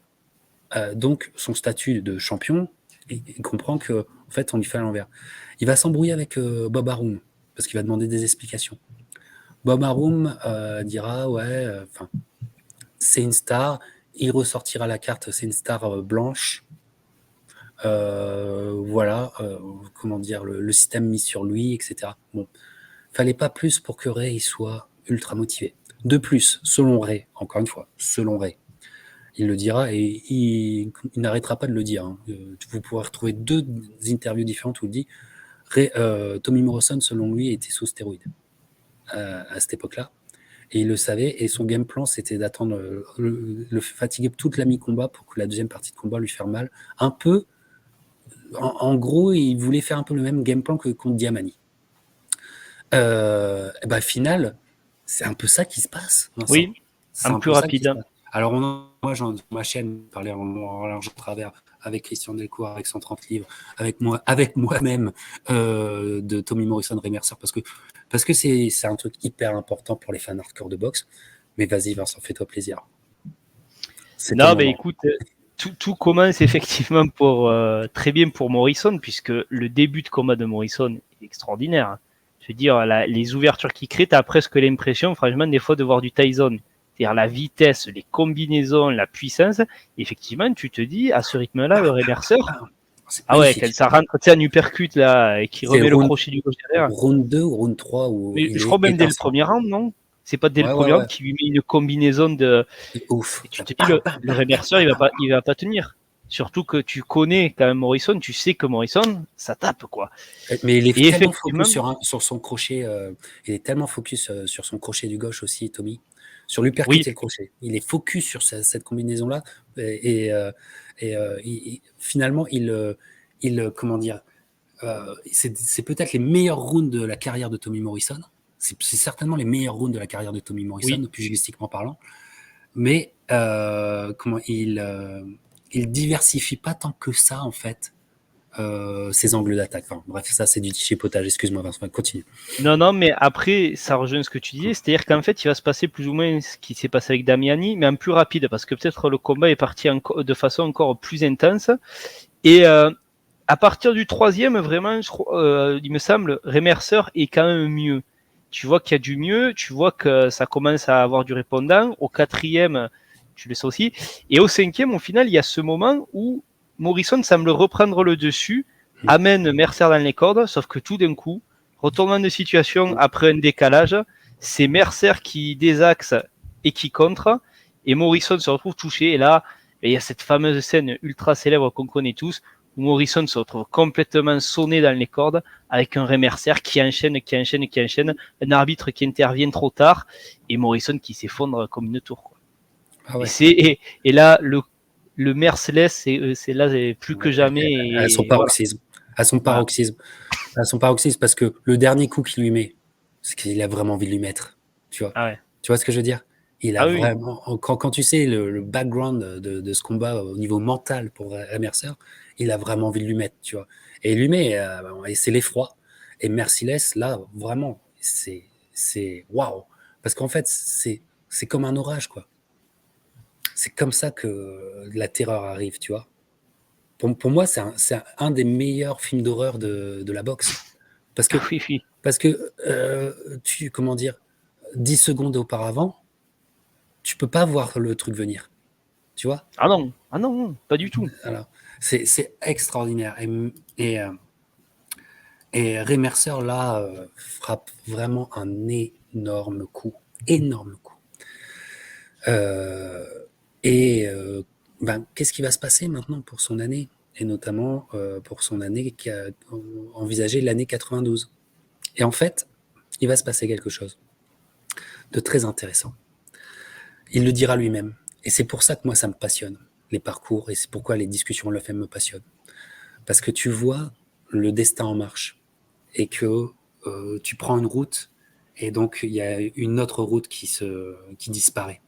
Donc, son statut de champion, il comprend qu'en fait, on lui fait à l'envers. Il va s'embrouiller avec Bob Arum parce qu'il va demander des explications. Bob Arum dira ouais, c'est une star. Il ressortira la carte, c'est une star blanche. Voilà, comment dire, le système mis sur lui, etc. Bon, fallait pas plus pour que Ray soit ultra motivé. De plus, selon Ray, encore une fois, selon Ray, il le dira et il n'arrêtera pas de le dire. Hein. Vous pourrez retrouver 2 interviews différentes où il dit Tommy Morrison, selon lui, était sous stéroïdes à cette époque-là. Et il le savait, et son game plan, c'était d'attendre le fatiguer toute la mi-combat pour que la deuxième partie de combat lui fasse mal. Un peu, en gros, il voulait faire un peu le même game plan que contre Diamani. Final, c'est un peu ça qui se passe, Vincent. Oui, C'est un un plus peu ça qui se rapide. passe. Alors, moi, ma chaîne, parler en large à travers, avec Christian Delcourt, avec 130 livres, avec moi-même, de Tommy Morrison, Ray Mercer, parce que c'est un truc hyper important pour les fans hardcore de boxe. Mais vas-y, Vincent, fais-toi plaisir. C'est ton Non, mais moment. écoute, tout commence effectivement très bien pour Morrison, puisque le début de combat de Morrison est extraordinaire. Je veux dire, les ouvertures qu'il crée, tu as presque l'impression, franchement, des fois, de voir du Tyson. C'est-à-dire la vitesse, les combinaisons, la puissance. Et effectivement, tu te dis, à ce rythme-là, le réverseur, C'est ah ouais, quand magnifique. ça rentre en uppercut, là, et qui C'est remet le crochet du gauche derrière. round 2 ou round 3 où Mais il je est crois même dès le étincelant. premier round, non? C'est pas dès le Ouais, ouais, premier round ouais. qui lui met une combinaison de. Ouf. Et tu te dis, le réverseur, il va pas tenir. Surtout que tu connais quand même Morrison, tu sais que Morrison, ça tape, quoi. Mais il est Et tellement effectivement, focus sur son crochet. Il est tellement focus sur son crochet du gauche aussi, Tommy. Sur l'uppercut oui, et le crochet. Il est focus sur cette combinaison-là. Finalement, comment dire, c'est peut-être les meilleurs rounds de la carrière de Tommy Morrison. C'est certainement les meilleurs rounds de la carrière de Tommy Morrison, oui. pugilistiquement parlant. Mais il diversifie pas tant que ça, en fait, ses angles d'attaque. Enfin, bref, ça, c'est du chipotage. Excuse-moi, Vincent, continue. Non, non, mais après, ça rejoint ce que tu disais, c'est-à-dire qu'en fait, il va se passer plus ou moins ce qui s'est passé avec Damiani, mais en plus rapide, parce que peut-être le combat est parti de façon encore plus intense. Et à partir du troisième, vraiment, il me semble, Remercer est quand même mieux. Tu vois qu'il y a du mieux, tu vois que ça commence à avoir du répondant. Au quatrième, tu le sais aussi. Et au cinquième, au final, il y a ce moment où Morrison semble reprendre le dessus, amène Mercer dans les cordes, sauf que tout d'un coup, retournement de situation après un décalage, c'est Mercer qui désaxe et qui contre, et Morrison se retrouve touché. Et là, il y a cette fameuse scène ultra célèbre qu'on connaît tous, où Morrison se retrouve complètement sonné dans les cordes avec un Remercer qui enchaîne, un arbitre qui intervient trop tard et Morrison qui s'effondre comme une tour. Quoi. Ah ouais. Et là, le merciless, c'est là plus que jamais. À son paroxysme. Voilà. À son paroxysme. À son paroxysme, parce que le dernier coup qu'il lui met, c'est qu'il a vraiment envie de lui mettre. Tu vois, ah ouais. tu vois ce que je veux dire? Il a Ah oui. vraiment. Quand tu sais le background de ce combat au niveau mental pour Mercer, il a vraiment envie de lui mettre, tu vois. Et il lui met, et c'est l'effroi. Et Merciless, là, vraiment, c'est waouh. Parce qu'en fait, c'est comme un orage, quoi. C'est comme ça que la terreur arrive, tu vois. pour moi, c'est un des meilleurs films d'horreur de la boxe. Parce que, Oui, oui. comment dire, 10 secondes auparavant, tu peux pas voir le truc venir. Tu vois? Ah non, pas du tout. Alors, c'est extraordinaire. Et Ray Mercer, là, frappe vraiment un énorme coup. Énorme coup. Qu'est-ce qui va se passer maintenant pour son année? Et notamment pour son année qui a envisagé l'année 92. Et en fait, il va se passer quelque chose de très intéressant. Il le dira lui-même. Et c'est pour ça que moi, ça me passionne, les parcours, et c'est pourquoi les discussions en FM me passionnent. Parce que tu vois le destin en marche, et que tu prends une route, et donc il y a une autre route qui disparaît.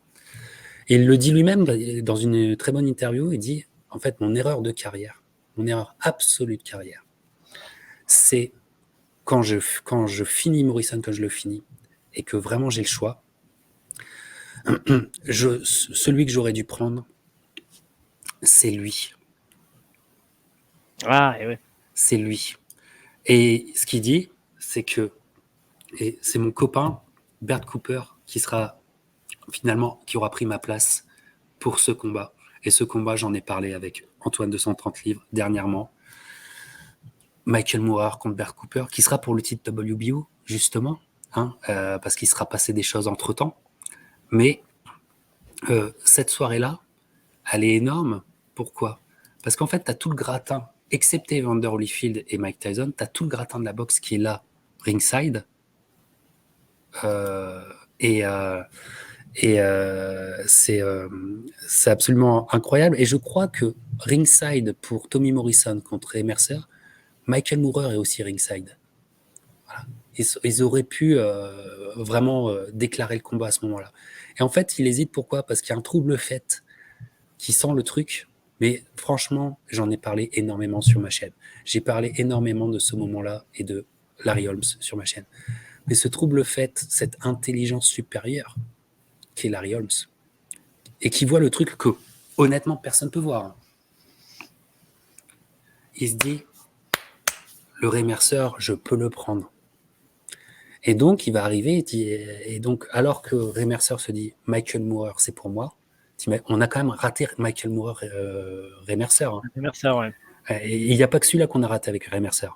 Et il le dit lui-même dans une très bonne interview, il dit, en fait, mon erreur de carrière, mon erreur absolue de carrière, c'est quand je finis Morrison, quand je le finis, et que vraiment j'ai le choix, celui que j'aurais dû prendre, c'est lui. Ah, et ouais. C'est lui. Et ce qu'il dit, c'est que, et c'est mon copain, Bert Cooper, qui aura pris ma place pour ce combat. Et ce combat, j'en ai parlé avec Antoine de 130 livres dernièrement. Michael Moorer contre Bert Cooper, qui sera pour le titre WBO, justement, parce qu'il sera passé des choses entre-temps. Mais cette soirée-là, elle est énorme. Pourquoi? Parce qu'en fait, tu as tout le gratin, excepté Evander Holyfield et Mike Tyson, tu as tout le gratin de la boxe qui est là, ringside. C'est absolument incroyable. Et je crois que ringside pour Tommy Morrison contre Ray Mercer, Michael Moorer est aussi ringside. Voilà. Ils auraient pu vraiment déclarer le combat à ce moment-là. Et en fait, il hésite. Pourquoi? Parce qu'il y a un trouble fait qui sent le truc. Mais franchement, j'en ai parlé énormément sur ma chaîne. J'ai parlé énormément de ce moment-là et de Larry Holmes sur ma chaîne. Mais ce trouble fait, cette intelligence supérieure qui est Larry Holmes, et qui voit le truc que, honnêtement, personne ne peut voir. Il se dit, le Ray Mercer, je peux le prendre. Et donc, il va arriver, et donc, alors que Ray Mercer se dit, Michael Moorer, c'est pour moi, on a quand même raté Michael Moorer, Ray Mercer. Hein. Ray Mercer, ouais. Et il n'y a pas que celui-là qu'on a raté avec Ray Mercer.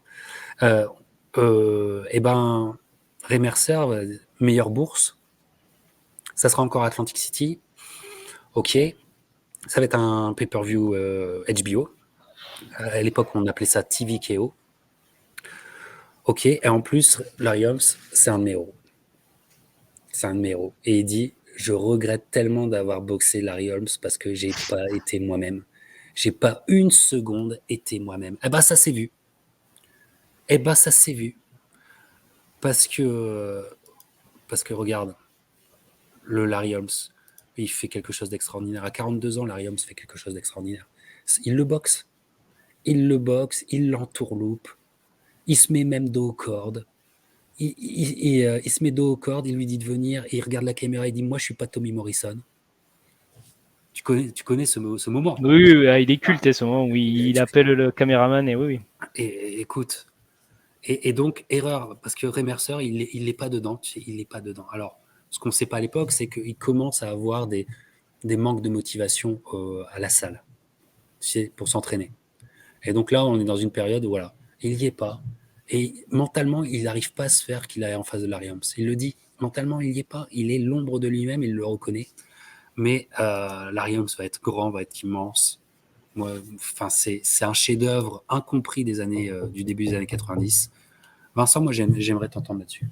Et ben, Ray Mercer, meilleure bourse, ça sera encore Atlantic City. Ok, ça va être un pay-per-view HBO. À l'époque, on appelait ça TVKO. Ok, et en plus, Larry Holmes, c'est un de mes héros. C'est un de mes héros. Et il dit, je regrette tellement d'avoir boxé Larry Holmes parce que j'ai pas été moi-même. J'ai pas une seconde été moi-même. Eh ben, ça s'est vu. Eh ben, ça s'est vu. Parce que regarde, le Larry Holmes, il fait quelque chose d'extraordinaire. À 42 ans, Larry Holmes fait quelque chose d'extraordinaire. Il le boxe. Il l'entourloupe. Il se met même dos aux cordes. Il se met dos aux cordes, il lui dit de venir, et il regarde la caméra et il dit, moi, je suis pas Tommy Morrison. Tu connais ce moment? Oui, il est culte, ce moment où il appelle le caméraman, et oui. Et écoute, et donc, erreur, parce que Ray Mercer, il n'est pas dedans. Il n'est pas dedans. Alors, ce qu'on ne sait pas à l'époque, c'est qu'il commence à avoir des manques de motivation à la salle, pour s'entraîner. Et donc là, on est dans une période où, voilà, il n'y est pas. Et mentalement, il n'arrive pas à se faire qu'il est en face de Larry Holmes. Il le dit, mentalement, il n'y est pas. Il est l'ombre de lui-même, il le reconnaît. Mais Larry Holmes va être grand, va être immense. C'est un chef-d'œuvre incompris du début des années 90. Vincent, moi, j'aimerais t'entendre là-dessus.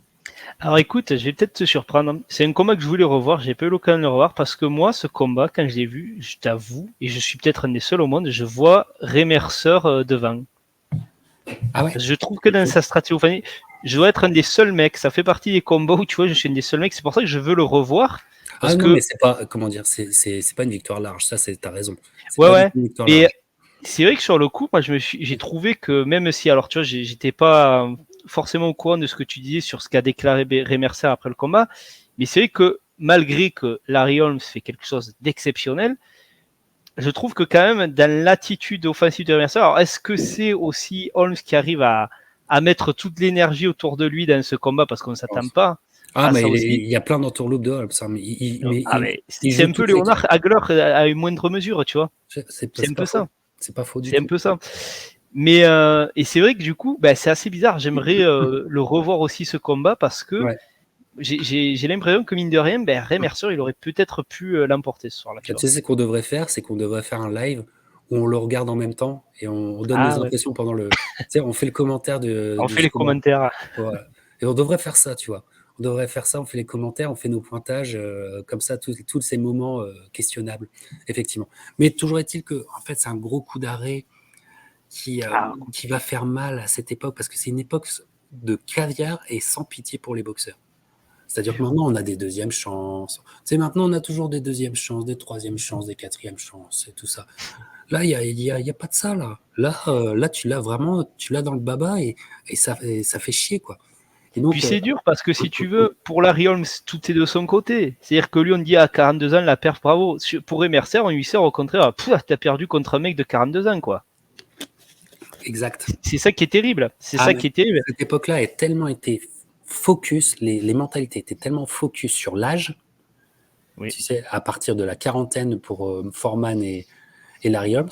Alors écoute, je vais peut-être te surprendre. C'est un combat que je voulais revoir, j'ai pas eu l'occasion de le revoir parce que moi, ce combat, quand je l'ai vu, je t'avoue, et je suis peut-être un des seuls au monde, je vois Ray Mercer devant. Ah ouais. Je trouve que dans sa stratégie, je dois être un des seuls mecs. Ça fait partie des combats où tu vois, je suis un des seuls mecs. C'est pour ça que je veux le revoir. Parce non, mais c'est pas, comment dire, c'est pas une victoire large. Ça, t'as raison. Ouais. Et c'est vrai que sur le coup, moi, j'ai trouvé que même si, alors tu vois, j'étais pas forcément au courant de ce que tu disais sur ce qu'a déclaré Ray Mercer après le combat, mais c'est vrai que malgré que Larry Holmes fait quelque chose d'exceptionnel, je trouve que quand même, dans l'attitude offensive de Mercer, alors est-ce que c'est aussi Holmes qui arrive à mettre toute l'énergie autour de lui dans ce combat parce qu'on ne s'attend pas Ah, à mais ça aussi? il y a plein d'entourloupes de Holmes, hein, mais Ah, mais il c'est joue un peu toutes les Léonard cartes. Hagler à une moindre mesure, tu vois. C'est un C'est pas peu faux. ça. C'est pas faux du C'est un tout. peu ça. Mais et c'est vrai que du coup, c'est assez bizarre. J'aimerais le revoir aussi ce combat parce que Ouais. j'ai l'impression que mine de rien, Ray Mercer, il aurait peut-être pu l'emporter ce soir-là, tu Tu vois. sais, ce qu'on devrait faire, c'est qu'on devrait faire un live où on le regarde en même temps et on donne nos Ah ouais. impressions pendant le. Tu sais, on fait le commentaire On de fait ce les combat. commentaires. Voilà. Et on devrait faire ça, tu vois. On devrait faire ça, on fait les commentaires, on fait nos pointages, comme ça, tous ces moments questionnables, effectivement. Mais toujours est-il que, en fait, c'est un gros coup d'arrêt Ah, qui va faire mal à cette époque, parce que c'est une époque de caviar et sans pitié pour les boxeurs. C'est-à-dire que sûr. maintenant, on a des deuxièmes chances. Tu sais, maintenant, on a toujours des deuxièmes chances, des troisièmes chances, des quatrièmes chances et tout ça. Là, il y a pas de ça, là. Là, tu l'as vraiment, tu l'as dans le baba et ça fait chier, quoi. Et Puis donc, c'est dur parce que si tu veux, pour Larry Holmes, tout est de son côté. C'est-à-dire que lui, on dit à 42 ans, la perf, bravo. Pour Ray Mercer, on lui sert au contraire, t'as perdu contre un mec de 42 ans, quoi. exact. C'est ça qui est terrible. C'est Ah, ça mais qui est terrible. cette époque-là a tellement été focus, les mentalités étaient tellement focus sur l'âge, Oui, tu sais, à partir de la quarantaine pour Foreman et Larry Holmes,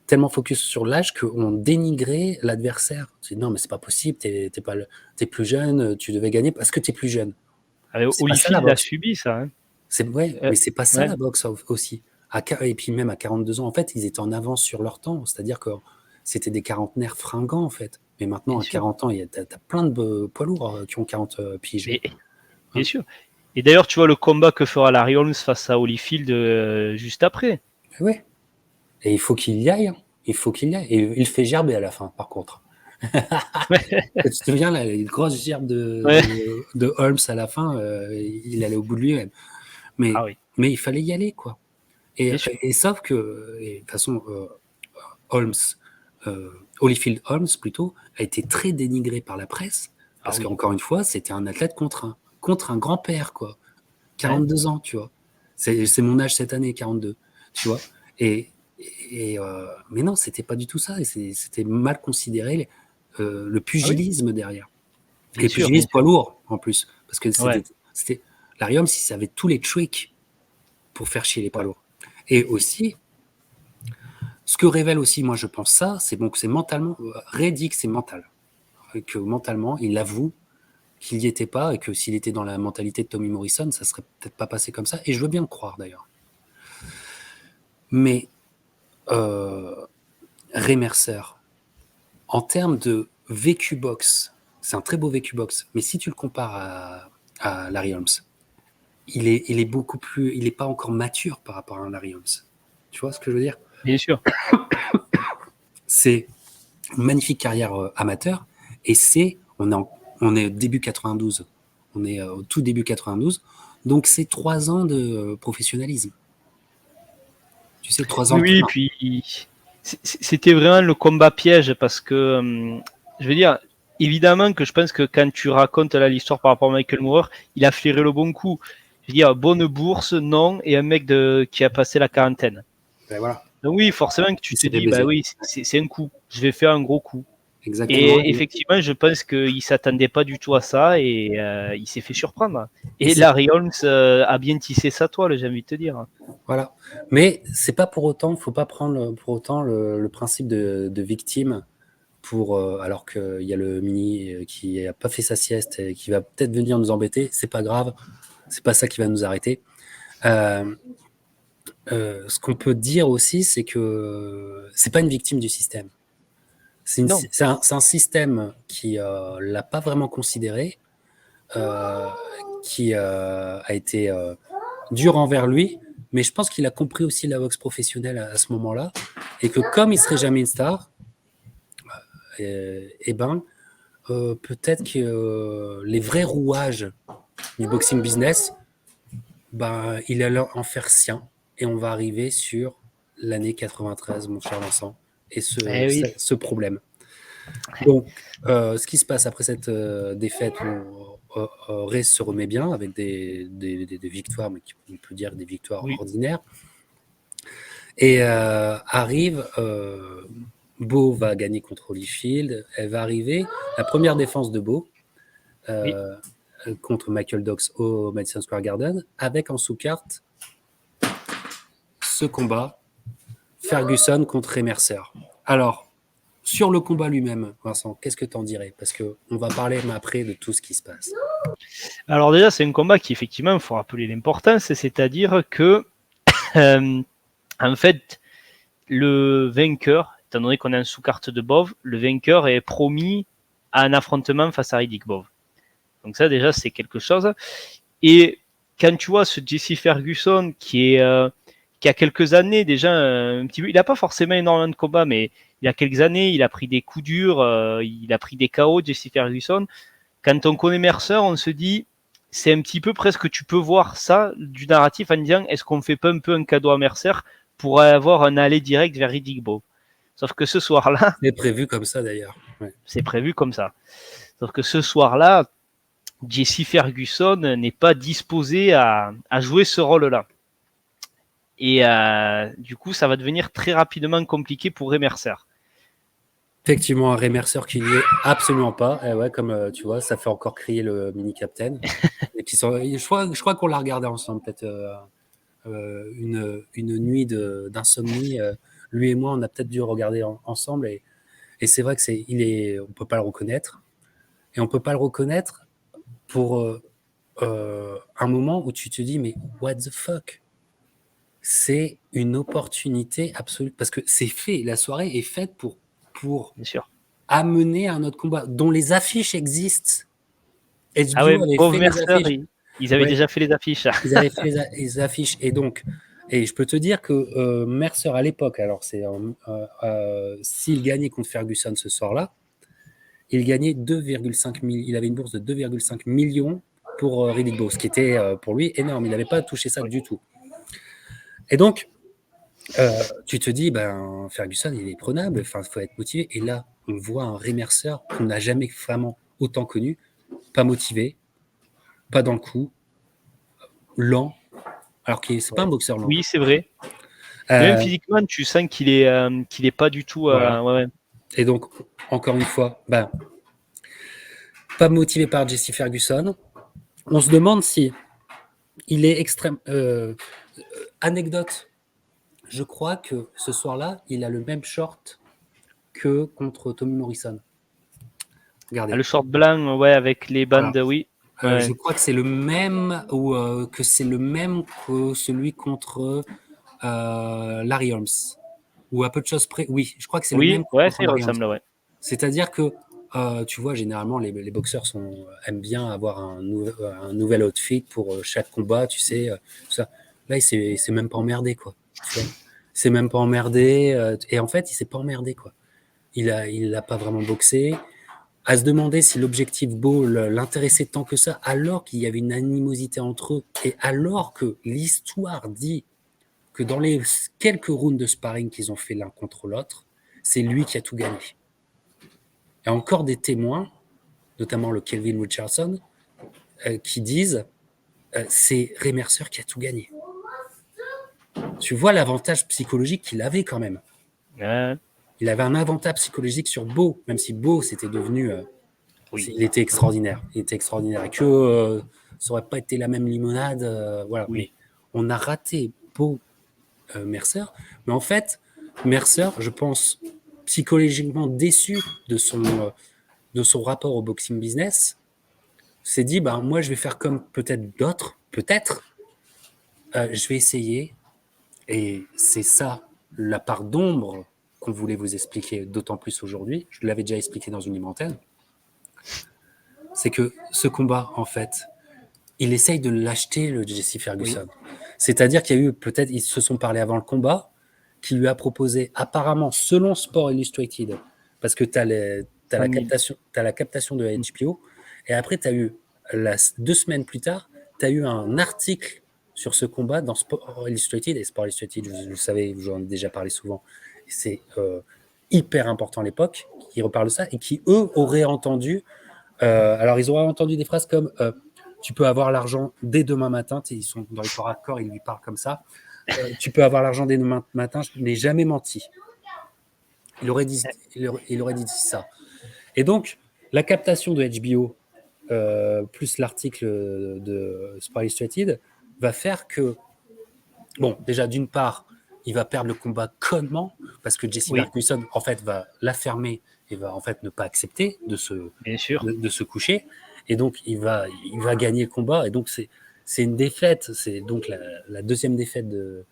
tellement focus sur l'âge qu'on dénigrait l'adversaire. Tu dis, non, mais c'est pas possible, t'es plus jeune, tu devais gagner parce que t'es plus jeune. C'est pas ça la Holyfield l'a boxe. subi, ça. Hein. Ouais, Euh, mais c'est pas ça ouais, la boxe aussi. Et puis même à 42 ans, en fait, ils étaient en avance sur leur temps. C'est-à-dire que c'était des quarantenaires fringants, en fait. Mais maintenant, bien à sûr. 40 ans, t'as plein de poids lourds qui ont 40 piges. Mais, bien Hein. sûr. Et d'ailleurs, tu vois le combat que fera Larry Holmes face à Holyfield juste après. Ouais. Et il faut qu'il y aille. Hein. Il faut qu'il y aille. Et il fait gerber à la fin, par contre. Tu te souviens, là, les grosses gerbes Ouais. de Holmes à la fin, il allait au bout de lui-même. Ah Mais, oui, mais il fallait y aller, quoi. bien sûr. Et sauf que, de toute façon, Holmes, euh, Holyfield Holmes plutôt, a été très dénigré par la presse, Ah parce oui. qu'encore une fois, c'était un athlète contre un grand-père, quoi. Ouais. 42 ans, tu vois. C'est mon âge cette année, 42, tu vois. Mais non, c'était pas du tout ça. Et c'était mal considéré le Ah oui, pugilisme derrière. bien Et sûr, bien pugilisme sûr. poids lourd, en plus. Parce que Ouais. Larry Holmes, il savait tous les tricks pour faire chier les poids Ouais. lourds. Et aussi, ce que révèle aussi, moi, je pense ça, c'est bon que c'est mentalement, Ray dit que c'est mental. Que mentalement, il avoue qu'il n'y était pas et que s'il était dans la mentalité de Tommy Morrison, ça serait peut-être pas passé comme ça. Et je veux bien le croire d'ailleurs. Mais Ray Mercer, en termes de vécu box, c'est un très beau vécu box. Mais si tu le compares à Larry Holmes, il est beaucoup plus, il n'est pas encore mature par rapport à un Larry Holmes. Tu vois ce que je veux dire? Bien sûr. C'est une magnifique carrière amateur et on est début 92. On est au tout début 92. Donc c'est 3 ans de professionnalisme. Tu sais, 3 ans Oui, de oui, train. puis c'était vraiment le combat piège parce que, je veux dire, évidemment que je pense que quand tu racontes là l'histoire par rapport à Michael Moore, il a flairé le bon coup. Je veux dire, bonne bourse, non, et un mec qui a passé la quarantaine. Ben voilà. Donc oui, forcément que tu Il te s'est fait dis, bah baiser. oui, c'est un coup, je vais faire un gros coup. Exactement. Et effectivement, je pense qu'il s'attendait pas du tout à ça et il s'est fait surprendre. Et Et c'est Larry Holmes a bien tissé sa toile, j'ai envie de te dire. voilà. Mais c'est pas pour autant, faut pas prendre pour autant le principe de victime pour alors qu'il y a le mini qui a pas fait sa sieste et qui va peut-être venir nous embêter. C'est pas grave. C'est pas ça qui va nous arrêter. Euh, ce qu'on peut dire aussi, c'est que c'est pas une victime du système. Non, C'est un système qui l'a pas vraiment considéré, euh, qui a été dur envers lui, mais je pense qu'il a compris aussi la boxe professionnelle à ce moment-là, et que comme il serait jamais une star, et ben peut-être que les vrais rouages du boxing business, ben, il allait en faire sien, et on va arriver sur l'année 93, mon cher Vincent, et eh oui, ce problème. Donc, ce qui se passe après cette défaite où Ray se remet bien avec des victoires, mais on peut dire des victoires oui. ordinaires. Et arrive, Bo va gagner contre Holyfield. Elle va arriver, la première défense de Bo contre Michael Dox au Madison Square Garden, avec en sous-carte ce combat Ferguson contre Ray Mercer. Alors, sur le combat lui-même, Vincent, qu'est-ce que tu en dirais? Parce qu'on va parler après de tout ce qui se passe. Alors déjà, c'est un combat qui, effectivement, il faut rappeler l'importance, c'est-à-dire que, en fait, le vainqueur, étant donné qu'on est en sous-carte de Bov, le vainqueur est promis à un affrontement face à Riddick Bov. Donc ça, déjà, c'est quelque chose. Et quand tu vois ce Jesse Ferguson qui a quelques années déjà un petit peu, il n'a pas forcément énormément de combats, mais il y a quelques années, il a pris des coups durs, il a pris des KO, Jesse Ferguson. Quand on connaît Mercer, on se dit, c'est un petit peu presque, tu peux voir ça du narratif en disant, est-ce qu'on fait pas un peu un cadeau à Mercer pour avoir un aller direct vers Riddick Bowe? Sauf que ce soir-là, c'est prévu comme ça d'ailleurs. Ouais. C'est prévu comme ça. Sauf que ce soir-là, Jesse Ferguson n'est pas disposé à jouer ce rôle-là. Et du coup, ça va devenir très rapidement compliqué pour Ray Mercer. Effectivement, un Ray Mercer qui n'y est absolument pas. Et ouais, comme tu vois, ça fait encore crier le mini-captain. Je crois qu'on l'a regardé ensemble, peut-être une nuit d'insomnie. Lui et moi, on a peut-être dû regarder ensemble. Et c'est vrai que on peut pas le reconnaître. Et on peut pas le reconnaître pour un moment où tu te dis, mais what the fuck? C'est une opportunité absolue. Parce que c'est fait, la soirée est faite pour Bien sûr. amener à un autre combat, dont les affiches existent. HBO Ah ouais, avait Bov fait les Mercer, affiches. ils avaient déjà fait les affiches. Ils avaient fait les affiches. Et je peux te dire que Mercer, à l'époque, alors s'il gagnait contre Ferguson ce soir-là, il gagnait 2,5 millions. Il avait une bourse de 2,5 millions pour Riddick Bowe, ce qui était pour lui énorme. Il n'avait pas touché ça du tout. Et donc, tu te dis, Ferguson, il est prenable, il faut être motivé. Et là, on voit un Ray Mercer qu'on n'a jamais vraiment autant connu, pas motivé, pas dans le coup, lent, alors que c'est pas un boxeur lent. Oui, c'est vrai. Même physiquement, tu sens qu'il est pas du tout. Voilà. Ouais. Et donc, encore une fois, pas motivé par Jesse Ferguson. On se demande si il est extrême. Anecdote, je crois que ce soir-là, il a le même short que contre Tommy Morrison. Regardez. Le short blanc, ouais, avec les bandes, voilà. oui. Ouais. Je crois que c'est le même ou que c'est le même que celui contre Larry Holmes. Ou à peu de choses près. Oui, je crois que c'est le même Ouais, contre ça Larry Holmes. ressemble, ouais. C'est-à-dire que tu vois, généralement, les boxeurs aiment bien avoir un nouvel outfit pour chaque combat, tu sais. Tout ça. Là, il s'est même pas emmerdé, quoi. Tu vois, il s'est même pas emmerdé. Et en fait, il s'est pas emmerdé, quoi. Il a pas vraiment boxé. À se demander si l'objectif Beau l'intéressait tant que ça, alors qu'il y avait une animosité entre eux, et alors que l'histoire dit que dans les quelques rounds de sparring qu'ils ont fait l'un contre l'autre, c'est lui qui a tout gagné. Il y a encore des témoins, notamment le Kelvin Richardson, qui disent c'est Ray Mercer qui a tout gagné. Tu vois l'avantage psychologique qu'il avait quand même. Ouais. Il avait un avantage psychologique sur Beau, même si Beau c'était devenu... Oui. Il était extraordinaire. Il était extraordinaire. Et que ça n'aurait pas été la même limonade. Voilà. Oui. Mais on a raté Beau Mercer. Mais en fait, Mercer, je pense, psychologiquement déçu de son rapport au boxing business, s'est dit, moi, je vais faire comme peut-être d'autres, je vais essayer. Et c'est ça, la part d'ombre qu'on voulait vous expliquer, d'autant plus aujourd'hui. Je l'avais déjà expliqué dans une libre antenne. C'est que ce combat, en fait, il essaye de l'acheter, le Jesse Ferguson. Oui. C'est-à-dire qu'il y a eu, peut-être, ils se sont parlé avant le combat, qui lui a proposé, apparemment, selon Sport Illustrated, parce que tu as la captation de la HBO, et après, tu as eu, 2 semaines plus tard, tu as eu un article sur ce combat dans Sport Illustrated, et Sport Illustrated, vous le savez, j'en ai déjà parlé souvent, c'est hyper important à l'époque, qui reparle de ça, et qui, eux, auraient entendu, alors ils auraient entendu des phrases comme tu peux avoir l'argent dès demain matin, ils sont dans les corps à corps, ils lui parlent comme ça. tu peux avoir l'argent dès demain matin, je n'ai jamais menti. Il aurait dit ça. Et donc, la captation de HBO, plus l'article de Sport Illustrated, va faire que, bon, déjà, d'une part, il va perdre le combat connement, parce que Jesse Ferguson, en fait, va l'affermer et va, en fait, ne pas accepter de se coucher. Et donc, il va gagner le combat. Et donc, c'est une défaite. C'est donc la deuxième défaite de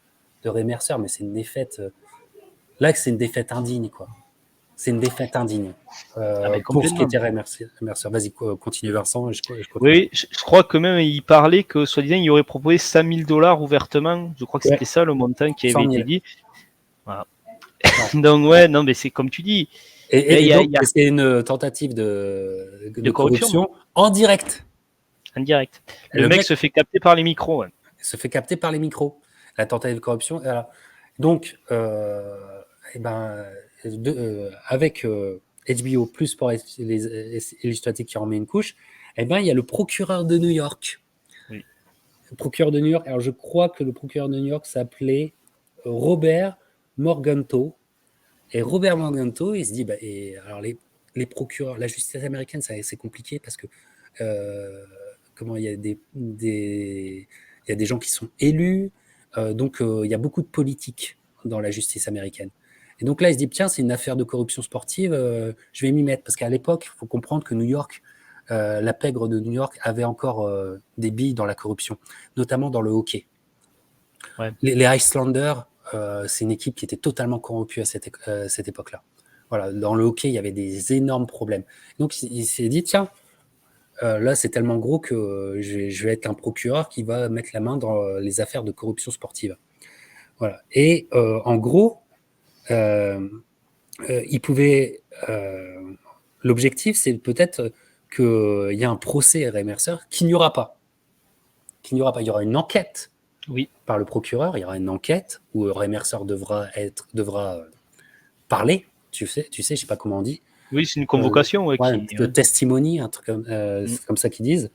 Ray Mercer, mais c'est une défaite. Là, c'est une défaite indigne, quoi. C'est une défaite indigne pour ce qui était Ray Mercer. Vas-y, continue, Vincent. Oui, je crois que même il parlait que, soi-disant, il aurait proposé 100 000 $ ouvertement. Je crois que c'était ça le montant qui avait été dit. Voilà. Donc, ouais, non, mais c'est comme tu dis. Et donc, c'est une tentative de corruption en direct. En direct. Le mec se fait capter par les micros. Ouais. Se fait capter par les micros. La tentative de corruption. Voilà. Donc, avec HBO plus pour les illustratifs qui en met une couche, il y a le procureur de New York. Oui. Le procureur de New York. Alors, je crois que le procureur de New York s'appelait Robert Morganto. Et Robert Morganto, il se dit, alors les procureurs, la justice américaine, c'est compliqué parce que il y a des gens qui sont élus, donc il y a beaucoup de politique dans la justice américaine. Et donc là, il se dit, tiens, c'est une affaire de corruption sportive, je vais m'y mettre. Parce qu'à l'époque, il faut comprendre que New York, la pègre de New York avait encore des billes dans la corruption, notamment dans le hockey. Ouais. Les Icelanders, c'est une équipe qui était totalement corrompue à cette époque-là. Voilà, dans le hockey, il y avait des énormes problèmes. Donc, il s'est dit, tiens, là, c'est tellement gros que je vais être un procureur qui va mettre la main dans les affaires de corruption sportive. Voilà. Et en gros, il pouvait... l'objectif, c'est peut-être qu'il y a un procès à Ray Mercer qu'il n'y aura pas. Il y aura une enquête par le procureur, il y aura une enquête où Ray Mercer devra parler, tu sais, je sais pas comment on dit. Oui, c'est une convocation. De testimony, un truc c'est comme ça qu'ils disent.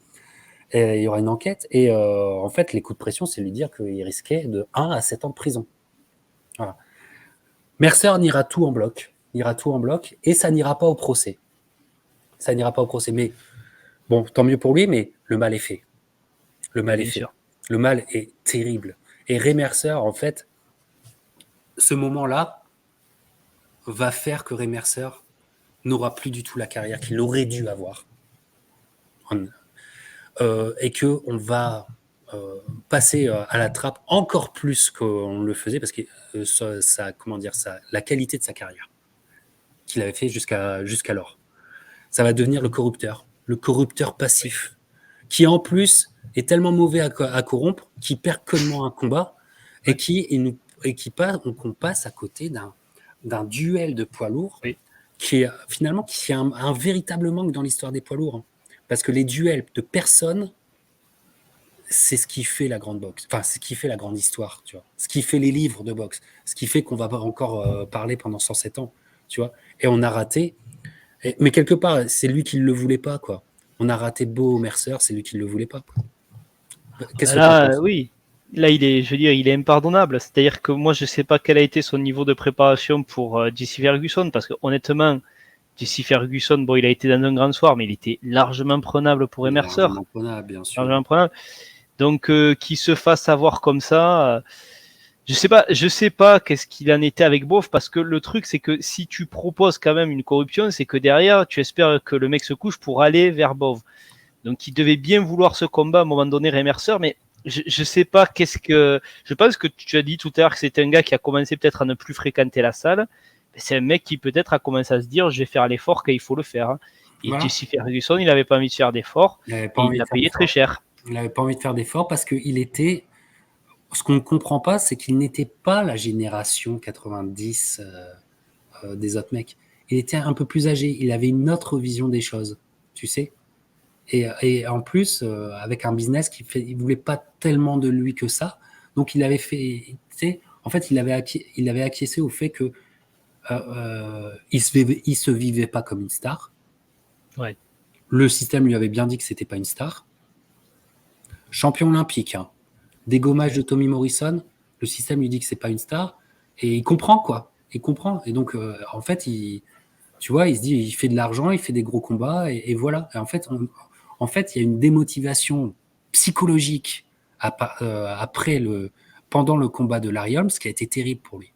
Et il y aura une enquête et en fait, les coups de pression, c'est lui dire qu'il risquait de 1 à 7 ans de prison. Voilà. Mercer n'ira tout en bloc et ça n'ira pas au procès. Mais bon, tant mieux pour lui, mais le mal est fait. Le mal est fait. Le mal est terrible. Et Ray Mercer, en fait, ce moment-là va faire que Ray Mercer n'aura plus du tout la carrière qu'il aurait dû avoir. Et qu'on va passer à la trappe encore plus qu'on le faisait parce que la qualité de sa carrière qu'il avait fait jusqu'alors. Ça va devenir le corrupteur passif, qui en plus est tellement mauvais à corrompre, qui perd connement un combat et qu'on passe à côté d'un duel de poids lourds qui est finalement un véritable manque dans l'histoire des poids lourds. Hein. Parce que les duels de personnes, c'est ce qui fait la grande boxe. Enfin, c'est ce qui fait la grande histoire, tu vois. Ce qui fait les livres de boxe. Ce qui fait qu'on va encore parler pendant 107 ans, tu vois. Et on a raté. Mais quelque part, c'est lui qui ne le voulait pas, quoi. On a raté Bo Mercer, c'est lui qui ne le voulait pas. Qu'est-ce que oui. Là, il est impardonnable. C'est-à-dire que moi, je ne sais pas quel a été son niveau de préparation pour Jesse Ferguson, parce que honnêtement, Jesse Ferguson, bon, il a été dans un grand soir, mais il était largement prenable pour Ray Mercer. Largement prenable, bien sûr. Largement prenable. Donc, qu'il se fasse avoir comme ça, je sais pas qu'est-ce qu'il en était avec Bof, parce que le truc, c'est que si tu proposes quand même une corruption, c'est que derrière, tu espères que le mec se couche pour aller vers Bof. Donc, il devait bien vouloir ce combat à un moment donné, Ray Mercer, mais je sais pas je pense que tu as dit tout à l'heure que c'était un gars qui a commencé peut-être à ne plus fréquenter la salle. C'est un mec qui peut-être a commencé à se dire, je vais faire l'effort qu'il faut le faire. Et Jesse Ferguson, il n'avait pas envie de faire d'efforts, et il l'a payé très cher. Il n'avait pas envie de faire d'efforts parce qu'il était... Ce qu'on ne comprend pas, c'est qu'il n'était pas la génération 90 des autres mecs. Il était un peu plus âgé. Il avait une autre vision des choses, tu sais. Et en plus, avec un business il voulait pas tellement de lui que ça. Donc, il avait fait... Tu sais, en fait, il avait acquiescé au fait que il se vivait pas comme une star. Ouais. Le système lui avait bien dit que c'était pas une star. Champion olympique, hein. Dégommage de Tommy Morrison, Le système lui dit que c'est pas une star et il comprend quoi. Il comprend. Et donc, en fait, tu vois, il se dit, il fait de l'argent, il fait des gros combats et voilà. Et en fait, il y a une démotivation psychologique pendant le combat de Larry Holmes qui a été terrible pour lui.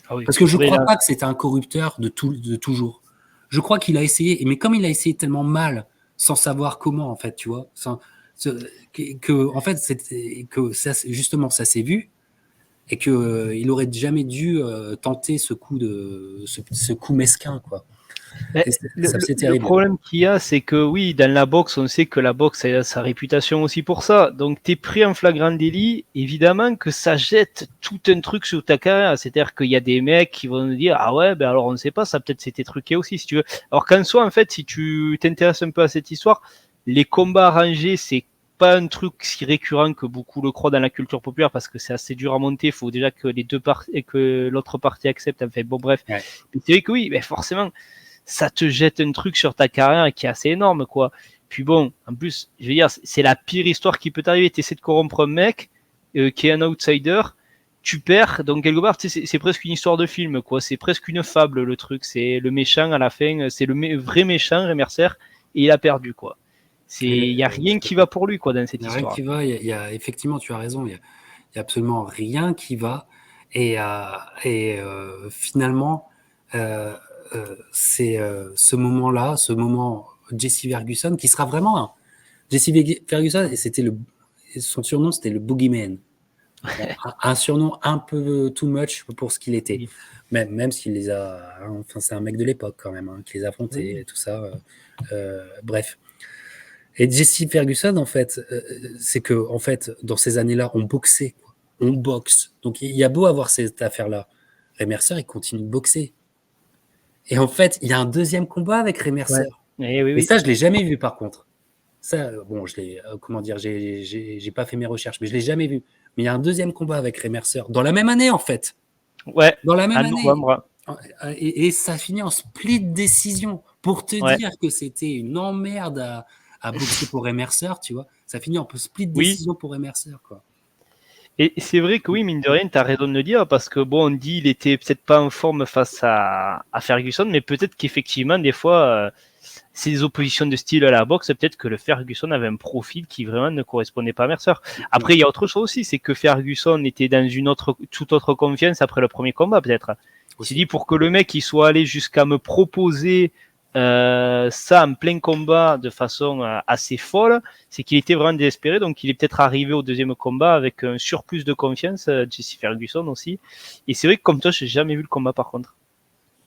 Ah oui, Parce que je purée, crois là. pas que c'était un corrupteur de toujours. Je crois qu'il a essayé, mais comme il a essayé tellement mal, sans savoir comment, en fait, tu vois, en fait, justement, ça s'est vu, et que il aurait jamais dû tenter ce coup mesquin, quoi. Mais Et ça c'est le terrible. problème qu'il y a, c'est que oui, dans la boxe, on sait que la boxe a sa réputation aussi pour ça. Donc, t'es pris en flagrant délit, évidemment que ça jette tout un truc sur ta carrière. C'est-à-dire qu'il y a des mecs qui vont nous dire, ah ouais, ben alors on ne sait pas, ça peut-être c'était truqué aussi, si tu veux. Alors qu'en soi, en fait, si tu t'intéresses un peu à cette histoire, les combats arrangés, c'est pas un truc si récurrent que beaucoup le croient dans la culture populaire parce que c'est assez dur à monter. Il faut déjà que les deux parties et que l'autre partie accepte. Enfin, bon, bref. Ouais. Mais c'est vrai que oui, ben forcément ça te jette un truc sur ta carrière qui est assez énorme, quoi. Puis bon, en plus, je veux dire, c'est la pire histoire qui peut t'arriver. Tu essaies de corrompre un mec qui est un outsider, tu perds, donc quelque part, c'est presque une histoire de film, quoi. C'est presque une fable, le truc. C'est le méchant à la fin, c'est le vrai méchant, Remercer, et il a perdu, quoi. Il y a rien qui va pour lui, quoi, dans cette Il n'y a rien histoire. qui va. Effectivement, tu as raison. Il y a absolument rien qui va. Finalement, c'est ce moment-là, ce moment Jesse Ferguson, qui sera vraiment Jesse Ferguson, et son surnom, c'était le Boogeyman. Un surnom un peu too much pour ce qu'il était. Oui. Même s'il les a. Enfin, c'est un mec de l'époque quand même, qui les a affrontés Oui. et tout ça. Bref. Et Jesse Ferguson, en fait, c'est que, en fait, dans ces années-là, on boxait. On boxe. Donc, il y a beau avoir cette affaire-là. Ray Mercer, il continue de boxer. Et en fait, il y a un deuxième combat avec Ray Mercer. Ouais. Et oui, Mais oui. ça, je l'ai jamais vu, par contre. Ça, bon, je l'ai, comment dire, j'ai pas fait mes recherches, mais je l'ai jamais vu. Mais il y a un deuxième combat avec Ray Mercer dans la même année, en fait. Ouais, Dans la même en année. novembre. Et ça finit en split décision. Pour te Ouais. dire que c'était une emmerde à boxer pour Ray Mercer, tu vois. Ça finit en split Oui. décision pour Ray Mercer, quoi. Et c'est vrai que oui, mine de rien, tu as raison de le dire, parce que bon, on dit il était peut-être pas en forme face à Ferguson, mais peut-être qu'effectivement, des fois, c'est des oppositions de style à la boxe, peut-être que le Ferguson avait un profil qui vraiment ne correspondait pas à Mercer. Après, il y a autre chose aussi, c'est que Ferguson était dans une toute autre confiance après le premier combat, peut-être. Il s'est dit, pour que le mec il soit allé jusqu'à me proposer ça en plein combat de façon assez folle, c'est qu'il était vraiment désespéré, donc il est peut-être arrivé au deuxième combat avec un surplus de confiance, Jesse Ferguson aussi. Et c'est vrai que comme toi, j'ai jamais vu le combat par contre.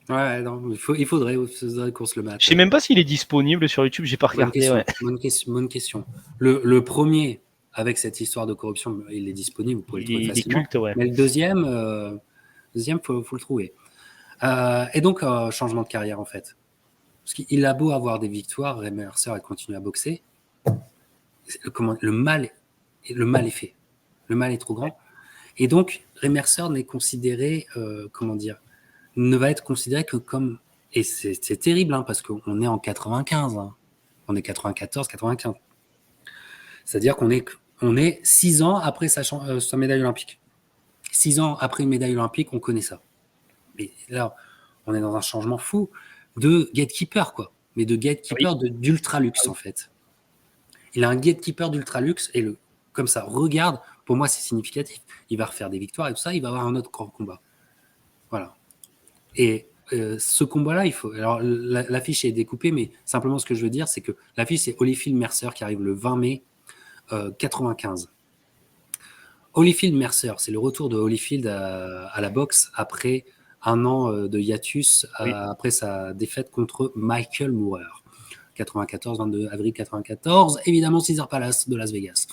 Ouais, non, il faudrait qu'on se le mate. Je sais même pas s'il est disponible sur YouTube, j'ai pas Bonne regardé. question, Ouais. bonne question. Le premier, avec cette histoire de corruption, il est disponible, vous pouvez le trouver Il est facilement. culte, ouais. Mais le deuxième, faut le trouver. Et donc, changement de carrière, en fait. Parce qu'il a beau avoir des victoires, Ray Mercer a continué à boxer. Le mal est fait. Le mal est trop grand. Et donc, Ray Mercer n'est considéré, ne va être considéré que comme. Et c'est terrible, parce qu'on est en 95. On est 94, 95. C'est-à-dire qu'on est 6 ans après sa médaille olympique. 6 ans après une médaille olympique, on connaît ça. Mais là, on est dans un changement fou de gatekeeper, quoi. Mais de gatekeeper d'Ultralux, en fait. Il a un gatekeeper d'Ultralux et comme ça, regarde, pour moi, c'est significatif. Il va refaire des victoires et tout ça, il va avoir un autre grand combat. Voilà. Et ce combat-là, alors, l'affiche est découpée, mais simplement ce que je veux dire, c'est que l'affiche, c'est Holyfield Mercer qui arrive le 20 mai 95. Holyfield Mercer, c'est le retour de Holyfield à la boxe après un an de hiatus, après sa défaite contre Michael Moorer. 94, 22 avril 94, évidemment Caesar Palace de Las Vegas.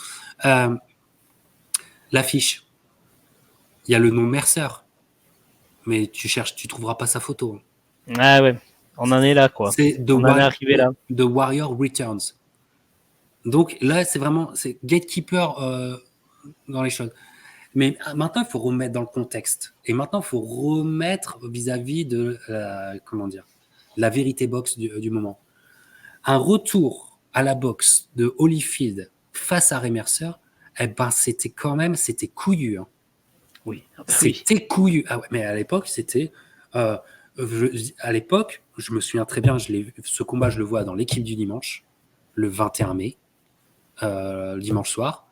L'affiche, il y a le nom Mercer, mais tu cherches, tu trouveras pas sa photo. Ah ouais, on en est là, quoi. C'est On en est arrivé là. The Warrior Returns. Donc là, c'est gatekeeper dans les choses. Mais maintenant, il faut remettre dans le contexte. Et maintenant, il faut remettre vis-à-vis de la vérité boxe du moment. Un retour à la boxe de Holyfield face à Ray Mercer, c'était couillu. Oui. Ah bah oui. C'était couillu. Ah ouais, mais à l'époque, c'était. euh, à l'époque, je me souviens très bien, ce combat, je le vois dans l'équipe du dimanche, le 21 mai, le dimanche soir.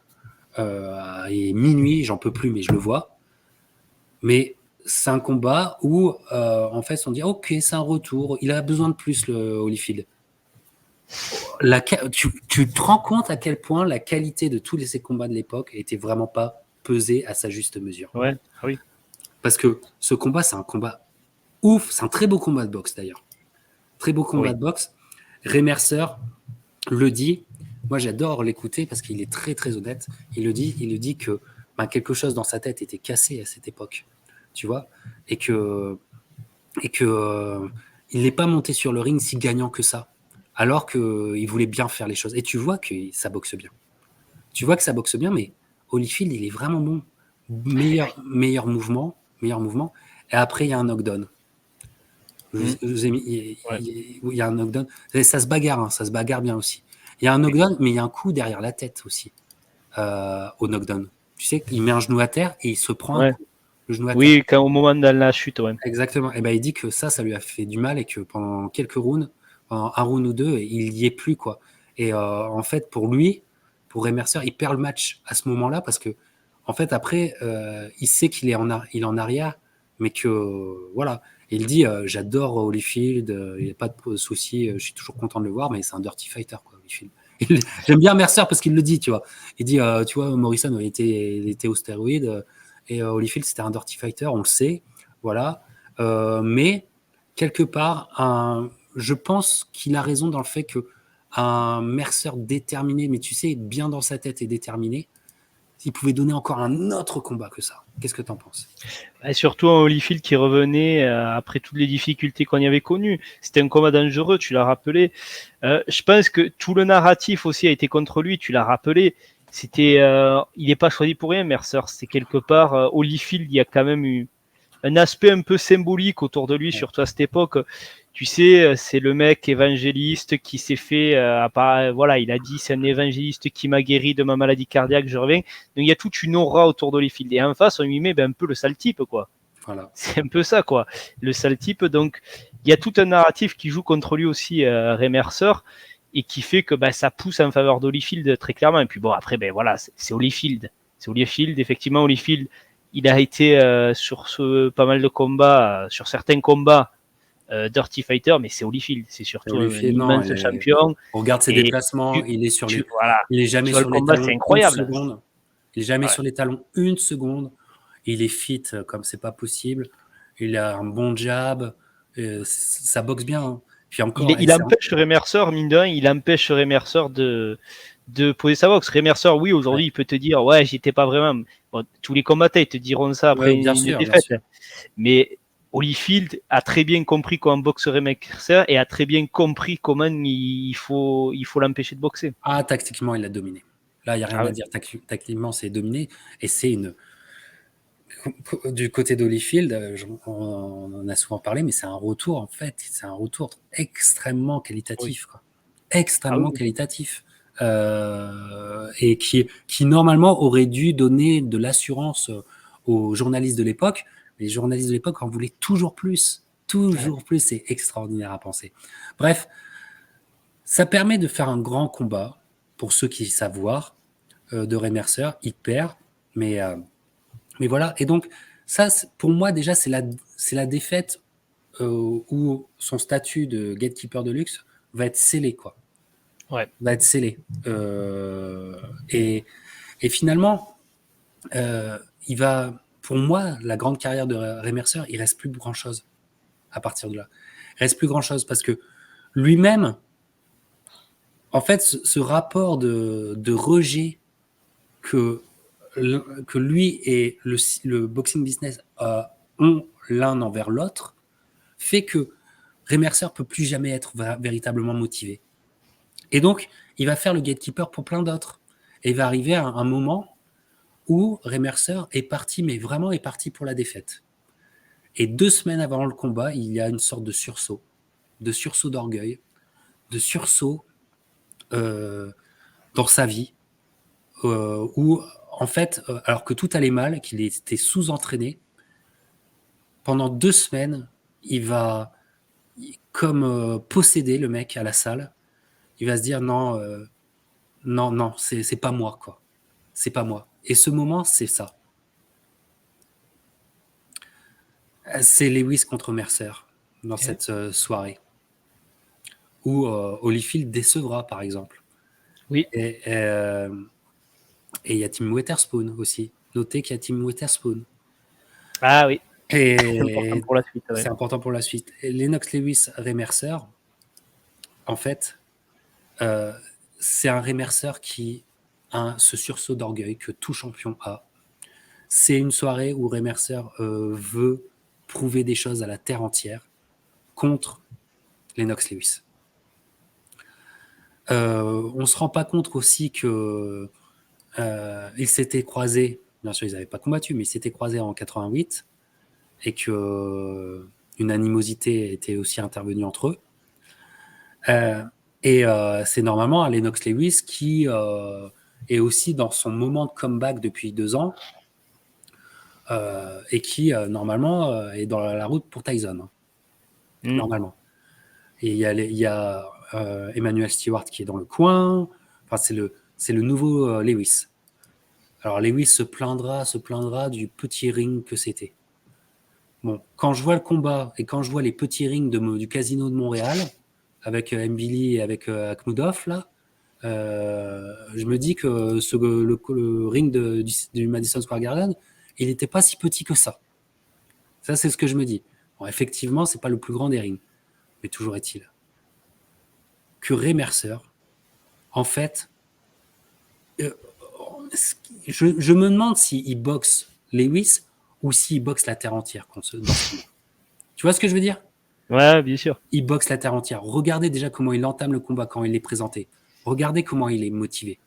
Et minuit, j'en peux plus, mais je le vois. Mais c'est un combat où, en fait, on dit ok, c'est un retour. Il a besoin de plus, le Holyfield. Tu te rends compte à quel point la qualité de tous ces combats de l'époque était vraiment pas pesée à sa juste mesure. Ouais. Ah oui. Parce que ce combat, c'est un combat ouf. C'est un très beau combat de boxe d'ailleurs. Très beau combat Oui. de boxe. Ray Mercer le dit. Moi, j'adore l'écouter parce qu'il est très très honnête. Il le dit que quelque chose dans sa tête était cassé à cette époque, tu vois, et que il n'est pas monté sur le ring si gagnant que ça, alors qu'il voulait bien faire les choses. Et tu vois que ça boxe bien. Tu vois que ça boxe bien, mais Holyfield, il est vraiment bon. Meilleur mouvement, meilleur mouvement. Et après, il y a un knockdown. Mm. Ouais. Il y a un knockdown. Ça se bagarre, hein, ça se bagarre bien aussi. Il y a un knockdown, mais il y a un coup derrière la tête aussi, au knockdown. Tu sais, il met un genou à terre et il se prend un Ouais. coup, le genou à terre. Oui, quand au moment de la chute, ouais. Exactement. Et ben, il dit que ça lui a fait du mal et que pendant quelques rounds, pendant un round ou deux, il y est plus, quoi. Et en fait, pour lui, pour Ray Mercer, il perd le match à ce moment-là parce que, en fait, après, il sait qu'il est il est en arrière, mais que, voilà. Et il dit, j'adore Holyfield, il n'y a pas de souci, je suis toujours content de le voir, mais c'est un dirty fighter, quoi, Holyfield. J'aime bien Mercer parce qu'il le dit, tu vois. Il dit, tu vois, Morrison, il était au stéroïde, et Holyfield, c'était un dirty fighter, on le sait, voilà. Mais quelque part, je pense qu'il a raison dans le fait que un Mercer déterminé, mais tu sais, bien dans sa tête et déterminé, il pouvait donner encore un autre combat que ça. Qu'est-ce que tu en penses? Et surtout un Holyfield qui revenait après toutes les difficultés qu'on y avait connues. C'était un combat dangereux, tu l'as rappelé. Je pense que tout le narratif aussi a été contre lui, tu l'as rappelé. Il n'est pas choisi pour rien, Mercer. C'est quelque part, Holyfield, il y a quand même eu un aspect un peu symbolique autour de lui, Ouais. surtout à cette époque. Tu sais, c'est le mec évangéliste qui s'est fait, voilà, il a dit c'est un évangéliste qui m'a guéri de ma maladie cardiaque, je reviens. Donc il y a toute une aura autour d'Holyfield. Et en face, on lui met un peu le sale type, quoi. Voilà. C'est un peu ça, quoi. Le sale type. Donc il y a tout un narratif qui joue contre lui aussi, Ray Mercer, et qui fait que ça pousse en faveur d'Holyfield très clairement. Et puis bon, après, voilà, c'est Holyfield. C'est Holyfield, effectivement, Holyfield il a été sur pas mal de combats, sur certains combats, Dirty Fighter, mais c'est Holyfield, c'est surtout un Holyfield, non, immense champion. on regarde ses Et déplacements, voilà, il est tu jamais vois le sur les combat, c'est talons une incroyable. seconde. Il est jamais Ouais. sur les talons une seconde. Il est fit comme c'est pas possible. Il a un bon jab. Ça boxe bien, hein. Puis encore, Il empêche Remercer, mine de rien, il empêche Remercer de poser sa boxe. Remercer, oui, aujourd'hui, ouais. il peut te dire, ouais, j'étais pas vraiment. Bon, tous les combattants, ils te diront ça après Ouais, bien une sûr, bien défaite. sûr. Mais Holyfield a très bien compris comment boxerait Mercer et a très bien compris comment il faut l'empêcher de boxer. Ah, tactiquement, il l'a dominé. Là, il n'y a rien Ah à ouais. dire. Tactiquement, c'est dominé. Et c'est du côté d'Holyfield, on en a souvent parlé, mais c'est un retour, en fait. C'est un retour extrêmement Oui. qualitatif, quoi. Ah Extrêmement oui. qualitatif. Et qui, normalement, aurait dû donner de l'assurance aux journalistes de l'époque. Les journalistes de l'époque en voulaient toujours plus. Ouais. Toujours plus. C'est extraordinaire à penser. Bref, ça permet de faire un grand combat pour ceux qui savent voir, de Ray Mercer. Il perd, mais voilà. Et donc, ça, pour moi, déjà, c'est la défaite où son statut de gatekeeper de luxe va être scellé, quoi. Ouais. Va être scellé. Et, et finalement, il va, pour moi, la grande carrière de Ray Mercer, il reste plus grand chose à partir de là. Il reste plus grand chose parce que lui-même, en fait, ce rapport de rejet que, que lui et le boxing business ont l'un envers l'autre fait que Ray Mercer peut plus jamais être véritablement motivé. Et donc, il va faire le gatekeeper pour plein d'autres. Et il va arriver à un moment où Ray Mercer est parti, mais vraiment est parti pour la défaite. Et 2 semaines avant le combat, il y a une sorte de sursaut d'orgueil, de sursaut dans sa vie, où en fait, alors que tout allait mal, qu'il était sous-entraîné, pendant 2 semaines, il va, comme posséder le mec à la salle. Il va se dire non, non, non, c'est pas moi, quoi. C'est pas moi. Et ce moment, c'est ça. C'est Lewis contre Mercer dans Ok. cette soirée. Où Holyfield décevra, par exemple. Oui. Et il y a Tim Witherspoon aussi. Notez qu'il y a Tim Witherspoon. Ah oui. C'est important Et pour la suite. Ouais. c'est important pour la suite. Et Lennox Lewis, Ray Mercer, en fait, euh, c'est un Ray Mercer qui a ce sursaut d'orgueil que tout champion a. C'est une soirée où Ray Mercer veut prouver des choses à la terre entière contre Lennox Lewis. On ne se rend pas compte aussi que ils s'étaient croisés, bien sûr ils n'avaient pas combattu, mais ils s'étaient croisés en 88 et que une animosité était aussi intervenue entre eux. C'est normalement Lennox Lewis qui est aussi dans son moment de comeback depuis 2 ans et qui normalement est dans la route pour Tyson, normalement. Et il y a Emmanuel Stewart qui est dans le coin. Enfin, c'est le nouveau Lewis. Alors Lewis se plaindra du petit ring que c'était. Bon, quand je vois le combat et quand je vois les petits rings du Casino de Montréal avec Mbili et avec Akhmoudov là, je me dis que le ring du Madison Square Garden, il n'était pas si petit que ça. Ça, c'est ce que je me dis. Bon, effectivement, c'est pas le plus grand des rings, mais toujours est-il que Ray Mercer, en fait, euh, je me demande s'il boxe Lewis ou s'il boxe la terre entière dans ce combat. Tu vois ce que je veux dire? Ouais, bien sûr. Il boxe la terre entière. Regardez déjà comment il entame le combat quand il est présenté. Regardez comment il est motivé.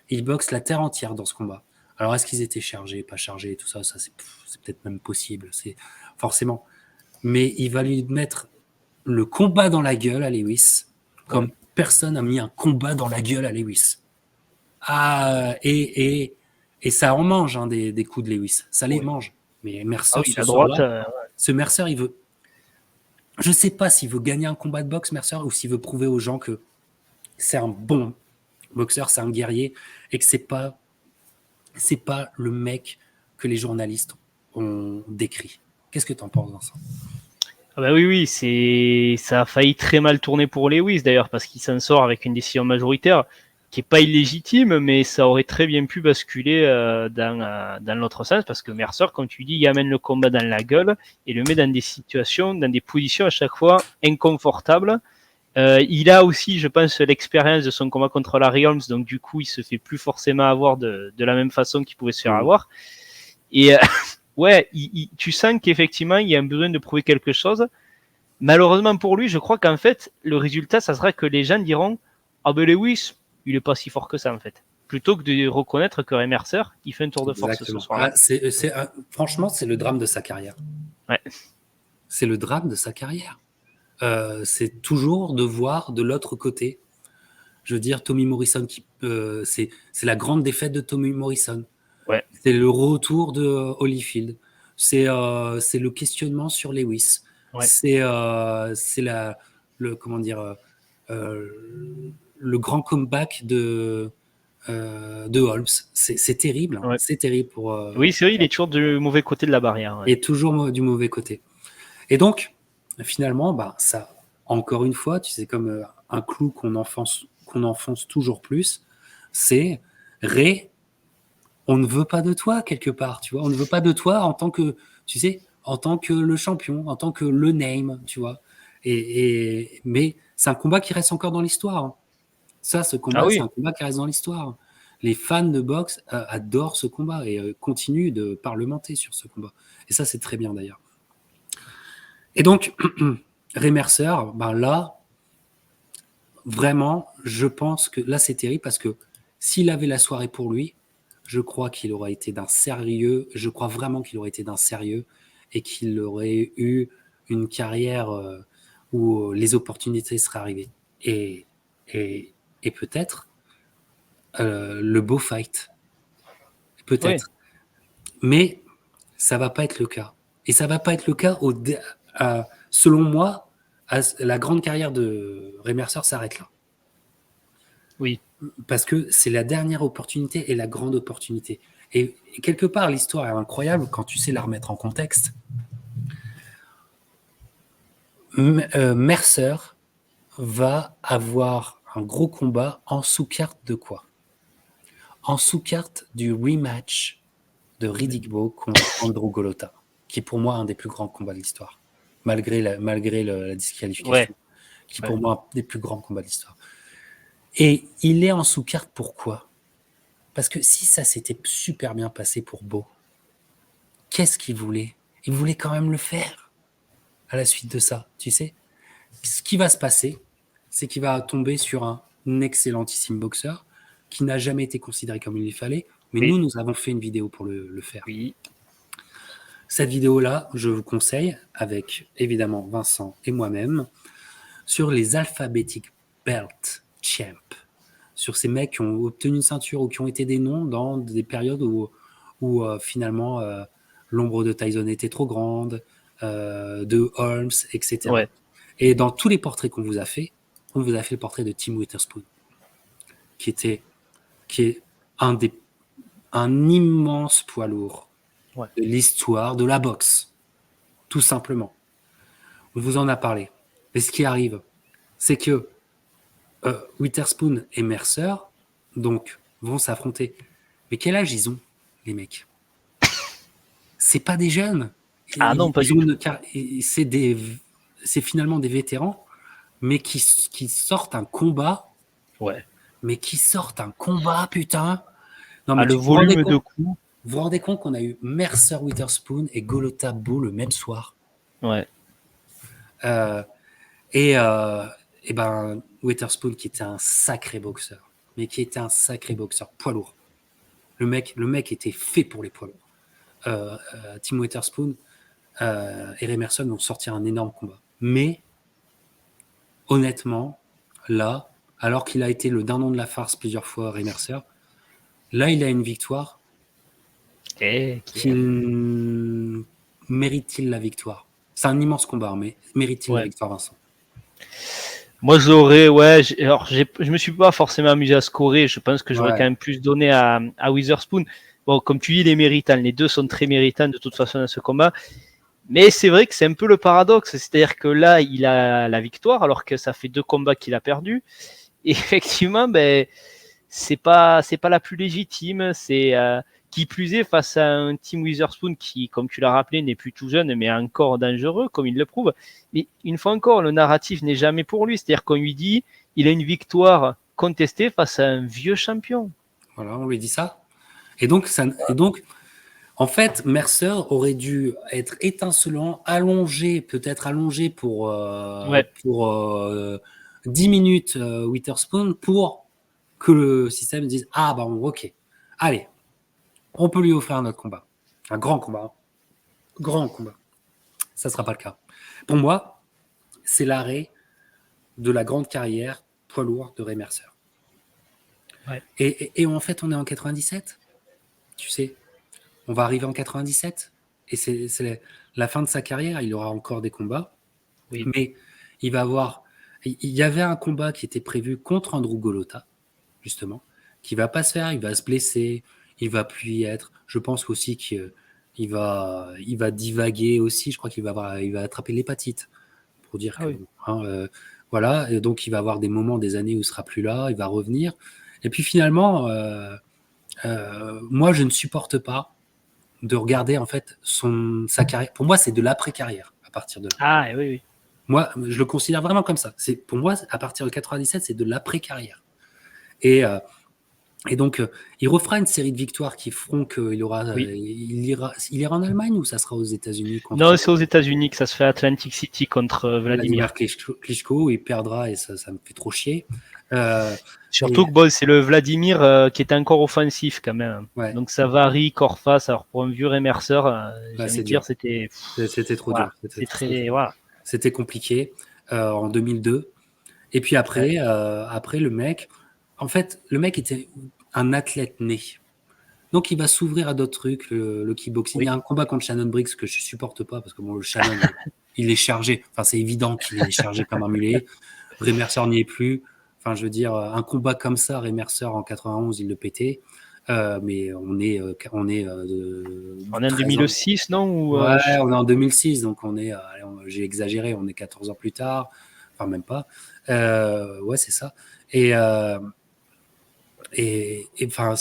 Il boxe la terre entière dans ce combat. Alors, est-ce qu'ils étaient chargés, pas chargés, tout ça, c'est peut-être même possible, c'est forcément. Mais il va lui mettre le combat dans la gueule à Lewis, comme personne n'a mis un combat dans la gueule à Lewis. Ah, et ça en mange hein, des coups de Lewis. Ça les mange. Mais Ah Mercer, oui, ce la droite. soir-là, ce Mercer, il veut. Je ne sais pas s'il veut gagner un combat de boxe, Mercer, ou s'il veut prouver aux gens que c'est un bon boxeur, c'est un guerrier, et que c'est pas le mec que les journalistes ont décrit. Qu'est-ce que tu en penses, Vincent? Ah bah oui, oui, ça a failli très mal tourner pour Lewis d'ailleurs, parce qu'il s'en sort avec une décision majoritaire qui est pas illégitime, mais ça aurait très bien pu basculer dans l'autre sens, parce que Mercer, comme tu dis, il amène le combat dans la gueule et le met dans des situations, dans des positions à chaque fois inconfortables. Il a aussi, je pense, l'expérience de son combat contre Larry Holmes, donc du coup, il se fait plus forcément avoir de la même façon qu'il pouvait se faire avoir. Et ouais, tu sens qu'effectivement, il y a un besoin de prouver quelque chose. Malheureusement pour lui, je crois qu'en fait, le résultat, ça sera que les gens diront ah ben Lewis, il est pas si fort que ça en fait. Plutôt que de reconnaître que Ray Mercer, il fait un tour de force ce soir-là. Franchement, c'est le drame de sa carrière. Ouais. C'est le drame de sa carrière. C'est toujours de voir de l'autre côté. Je veux dire, Tommy Morrison, c'est la grande défaite de Tommy Morrison. Ouais. C'est le retour de Holyfield. C'est le questionnement sur Lewis. Ouais. C'est comment dire, le grand comeback de Holmes. C'est terrible. Hein. Ouais. C'est terrible pour. Oui, c'est vrai, il est toujours du mauvais côté de la barrière. Ouais. Il est toujours du mauvais côté. Et donc, finalement, bah, ça, encore une fois, tu sais, comme un clou qu'on enfonce toujours plus, c'est Ray, on ne veut pas de toi quelque part, tu vois. On ne veut pas de toi en tant que, tu sais, en tant que le champion, en tant que le name, tu vois. Mais c'est un combat qui reste encore dans l'histoire. Hein. Ça, ce combat, c'est un combat qui reste dans l'histoire. Les fans de boxe adorent ce combat et continuent de parlementer sur ce combat. Et ça, c'est très bien d'ailleurs. Et donc, Ray Mercer, ben là, vraiment, je pense que là, c'est terrible parce que s'il avait la soirée pour lui, je crois qu'il aurait été d'un sérieux, je crois vraiment qu'il aurait été d'un sérieux et qu'il aurait eu une carrière où les opportunités seraient arrivées. Et peut-être le beau fight. peut-être. Mais ça va pas être le cas. Et ça va pas être le cas selon moi, la grande carrière de Ray Mercer s'arrête là. Oui. Parce que c'est la dernière opportunité et la grande opportunité. Et quelque part, l'histoire est incroyable quand tu sais la remettre en contexte. Mercer va avoir un gros combat en sous-carte de quoi? En sous-carte du rematch de Riddick Bowe contre Andrew Golota, qui est pour moi un des plus grands combats de l'histoire, malgré la disqualification, qui est pour moi un des plus grands combats de l'histoire. Et il est en sous-carte pourquoi? Parce que si ça s'était super bien passé pour Bowe, qu'est-ce qu'il voulait? Il voulait quand même le faire à la suite de ça, tu sais. Ce qui va se passer, c'est qu'il va tomber sur un excellentissime boxeur qui n'a jamais été considéré comme il fallait, mais nous avons fait une vidéo pour le faire. Oui. Cette vidéo-là, je vous conseille, avec évidemment Vincent et moi-même, sur les Alphabetic Belt Champ, sur ces mecs qui ont obtenu une ceinture ou qui ont été des noms dans des périodes où finalement l'ombre de Tyson était trop grande, de Holmes, etc. Ouais. Et dans tous les portraits qu'on vous a fait, on vous a fait le portrait de Tim Witherspoon, qui est un immense poids lourd de l'histoire de la boxe, tout simplement. On vous en a parlé. Et ce qui arrive, c'est que Witherspoon et Mercer, donc, vont s'affronter. Mais quel âge ils ont, les mecs? C'est pas des jeunes. Ah non, pas du tout. C'est finalement des vétérans, mais qui sortent un combat. Ouais. Mais qui sortent un combat, putain. Non, mais le volume de coups. Vous vous rendez compte qu'on a eu Mercer Witherspoon et Golota Bowe le même soir. Ouais. Et ben Witherspoon qui était un sacré boxeur, mais qui était un sacré boxeur, poids lourd. Le mec était fait pour les poids lourds. Tim Witherspoon et Ray Mercer vont sortir un énorme combat. Mais honnêtement, là, alors qu'il a été le dindon de la farce plusieurs fois, Ray Mercer, là il a une victoire. Mérite-t-il la victoire? C'est un immense combat, mais mérite-t-il la victoire, Vincent? Moi, je me suis pas forcément amusé à scorer. Je pense que j'aurais quand même plus donné à Witherspoon. Bon, comme tu dis, il est méritant. Les deux sont très méritants de toute façon dans ce combat. Mais c'est vrai que c'est un peu le paradoxe. C'est-à-dire que là, il a la victoire alors que ça fait 2 combats qu'il a perdu. Et effectivement, c'est pas la plus légitime. C'est qui plus est face à un Tim Witherspoon qui, comme tu l'as rappelé, n'est plus tout jeune, mais encore dangereux, comme il le prouve. Mais une fois encore, le narratif n'est jamais pour lui. C'est-à-dire qu'on lui dit, il a une victoire contestée face à un vieux champion. Voilà, on lui dit ça. Et donc, en fait, Mercer aurait dû être étincelant, peut-être allongé pour 10 minutes Witherspoon pour que le système dise « Ah, bah ok, allez, on peut lui offrir un autre combat. Un grand combat. Grand combat. » Ça ne sera pas le cas. Pour moi, c'est l'arrêt de la grande carrière poids lourd de Ray Mercer. Ouais. Et en fait, on est en 97, tu sais. On va arriver en 97 et c'est la fin de sa carrière. Il aura encore des combats, mais il va avoir. Il y avait un combat qui était prévu contre Andrew Golota, justement, qui va pas se faire. Il va se blesser, il va plus y être. Je pense aussi qu'il va divaguer aussi. Je crois qu'il va attraper l'hépatite, pour dire que voilà. Et donc il va avoir des moments, des années où il sera plus là. Il va revenir. Et puis finalement, moi je ne supporte pas de regarder en fait sa carrière. Pour moi, c'est de l'après-carrière à partir de là. Ah oui. Moi, je le considère vraiment comme ça. Pour moi, à partir de 97, c'est de l'après-carrière. Et donc, il refera une série de victoires qui feront qu'il il ira en Allemagne ou ça sera aux États-Unis Non, c'est aux États-Unis que ça se fait à Atlantic City contre Vladimir Klitschko. Il perdra et ça me fait trop chier. Surtout que c'est le Vladimir qui est encore offensif quand même. Ouais. Donc ça varie corps face. Alors pour un vieux Remercer, c'était trop dur. C'était compliqué en 2002. Et puis après le mec était un athlète né. Donc, il va s'ouvrir à d'autres trucs, le kickboxing. Il y a un combat contre Shannon Briggs que je supporte pas parce que bon, le Shannon, il est chargé. Enfin, c'est évident qu'il est chargé comme un mulet. Ray Mercer n'y est plus. Enfin, je veux dire, un combat comme ça, Ray Mercer en 91, il le pétait. Mais on est On est en 13 ans. 2006, non? Ouais, on est en 2006, donc j'ai exagéré, on est 14 ans plus tard. Enfin, même pas. Ouais, c'est ça. Et enfin,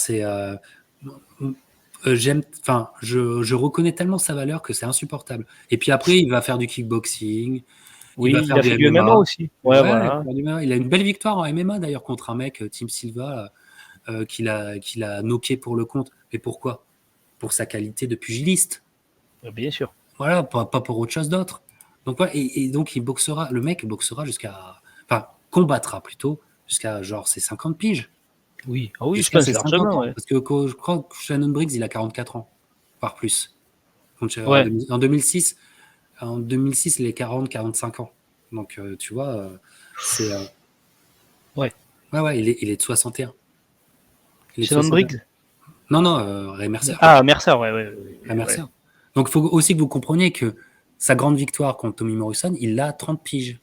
je reconnais tellement sa valeur que c'est insupportable. Et puis après, il va faire du kickboxing, il va Oui, il faire a du fait du MMA MMA. aussi. Ouais, Ouais, voilà. il a une belle victoire en MMA d'ailleurs contre un mec, Tim Silva, qu'il a knocké pour le compte. Mais pourquoi? Pour sa qualité de pugiliste. Bien sûr. Voilà, pas pour autre chose d'autre. Donc, ouais, et donc, le mec boxera enfin, combattra plutôt jusqu'à genre ses 50 piges. Oui, ah oui, je Jusqu'à pense ses 50 largement, ans. ouais. Parce que je crois que Shannon Briggs, il a 44 ans, voire plus. Donc, Ouais, en 2006, il est 45 ans. Donc, tu vois, c'est. ouais. Ouais, il est de 61. Il est de Shannon 61. Briggs? Non, non, Ray Mercer. Ah, Mercer, ouais, Ray ouais. Mercer. Donc, il faut aussi que vous compreniez que sa grande victoire contre Tommy Morrison, il l'a à 30 piges.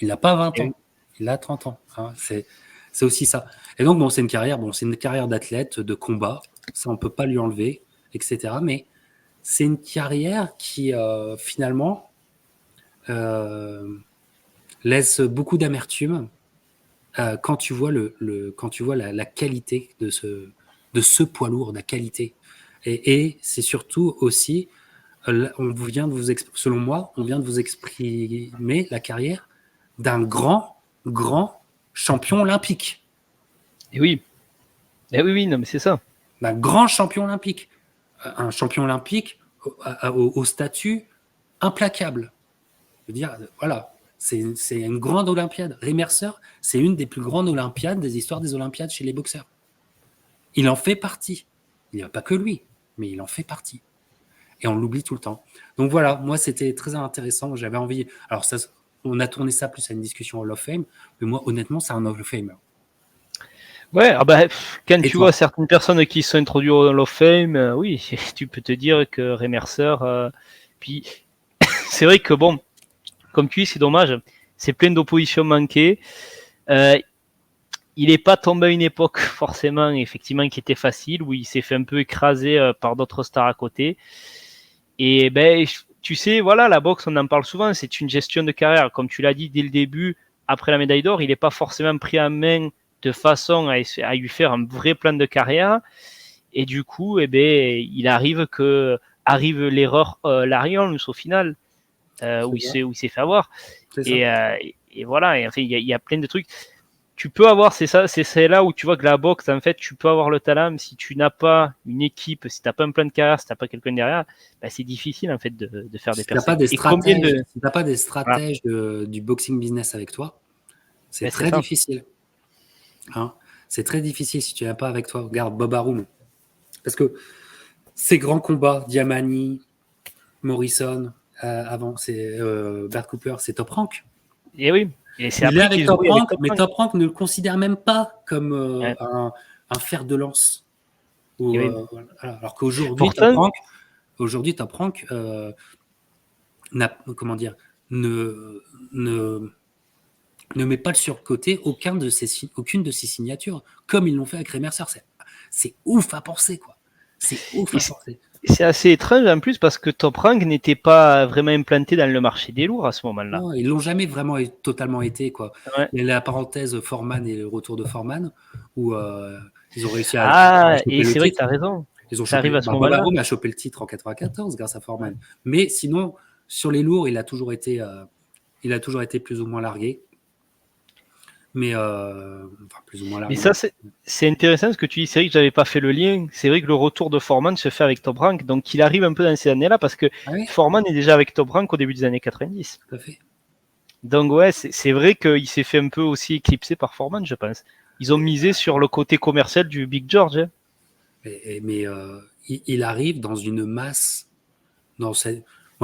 Il n'a pas 20 Et oui. ans. Il a 30 ans. Hein. C'est aussi ça. Et donc, bon, c'est une carrière d'athlète, de combat. Ça, on peut pas lui enlever, etc. Mais c'est une carrière qui, finalement, euh, laisse beaucoup d'amertume quand tu vois quand tu vois la qualité de ce poids lourd, la qualité. Et c'est surtout aussi, selon moi, on vient de vous exprimer la carrière d'un grand champion olympique. Et oui. Et oui, non, mais c'est ça. D'un grand champion olympique. Un champion olympique au statut implacable. Je veux dire, voilà, c'est une grande Olympiade. Ray Mercer, c'est une des plus grandes Olympiades des histoires des Olympiades chez les boxeurs. Il en fait partie. Il n'y a pas que lui, mais il en fait partie. Et on l'oublie tout le temps. Donc voilà, moi, c'était très intéressant. J'avais envie. Alors, ça, on a tourné ça plus à une discussion Hall of Fame, mais moi, honnêtement, c'est un Hall of Fame. Ouais, ah bah, quand Et tu vois toi? certaines personnes qui sont introduites au Hall of Fame, oui, tu peux te dire que Ray Mercer, puis c'est vrai que bon, comme tu dis, c'est dommage, c'est plein d'oppositions manquées. Euh, il n'est pas tombé à une époque forcément, effectivement, qui était facile, où il s'est fait un peu écraser par d'autres stars à côté. Et ben, tu sais, voilà, la boxe, on en parle souvent, c'est une gestion de carrière. Comme tu l'as dit dès le début, après la médaille d'or, il n'est pas forcément pris en main de façon à lui faire un vrai plan de carrière. Et du coup, eh ben, il arrive l'erreur Larion au final, où il s'est fait avoir. C'est ça. Et, et voilà, et enfin, il y a plein de trucs. Tu peux avoir, c'est là où tu vois que la boxe, en fait, tu peux avoir le talent, mais si tu n'as pas une équipe, si tu n'as pas un plan de carrière, si tu n'as pas quelqu'un derrière, bah, c'est difficile, en fait, de faire des Si tu n'as pas percées. des Et combien stratèges, de. si t'as pas des Voilà, stratèges du boxing business avec toi, c'est ben, c'est très ça. difficile. Hein. C'est très difficile si tu n'as pas avec toi. Regarde Bob Arum. Parce que ces grands combats, Diamani, Morrison, avant, c'est Bert Cooper, c'est Top Rank. Et oui, et c'est Il est après avec qu'ils se Top voient avec Rank, Top mais Rank. Top Rank ne le considère même pas comme Ouais, un fer de lance. et oui. Voilà. Alors qu'aujourd'hui, Pourtant, Top Rank comment dire, ne, ne, ne met pas sur le côté aucune de ses signatures, comme ils l'ont fait avec Ray Mercer. C'est ouf à penser, quoi. C'est ouf et à penser. c'est assez étrange en plus parce que Top Rank n'était pas vraiment implanté dans le marché des lourds à ce moment-là. Non, ils l'ont jamais vraiment totalement été, quoi. Ouais. Il y a la parenthèse Foreman et le retour de Foreman, où ils ont réussi à Ah, choper et le c'est vrai que titre. tu as raison. Ils ont Ça arrive chopé. à ce Bob moment-là. Arum a chopé le titre en 94 grâce à Ouais. Foreman. Mais sinon, sur les lourds, il a toujours été plus ou moins largué. Mais enfin, plus ou moins Mais largué. ça, c'est intéressant ce que tu dis. C'est vrai que j'avais pas fait le lien. C'est vrai que le retour de Foreman se fait avec Top Rank. Donc, il arrive un peu dans ces années-là parce que Ah oui, Foreman est déjà avec Top Rank au début des années 90. tout à fait. Donc, ouais, c'est vrai qu'il s'est fait un peu aussi éclipser par Foreman, je pense. Ils ont misé sur le côté commercial du Big George. Hein. Mais il arrive dans une masse. Moi,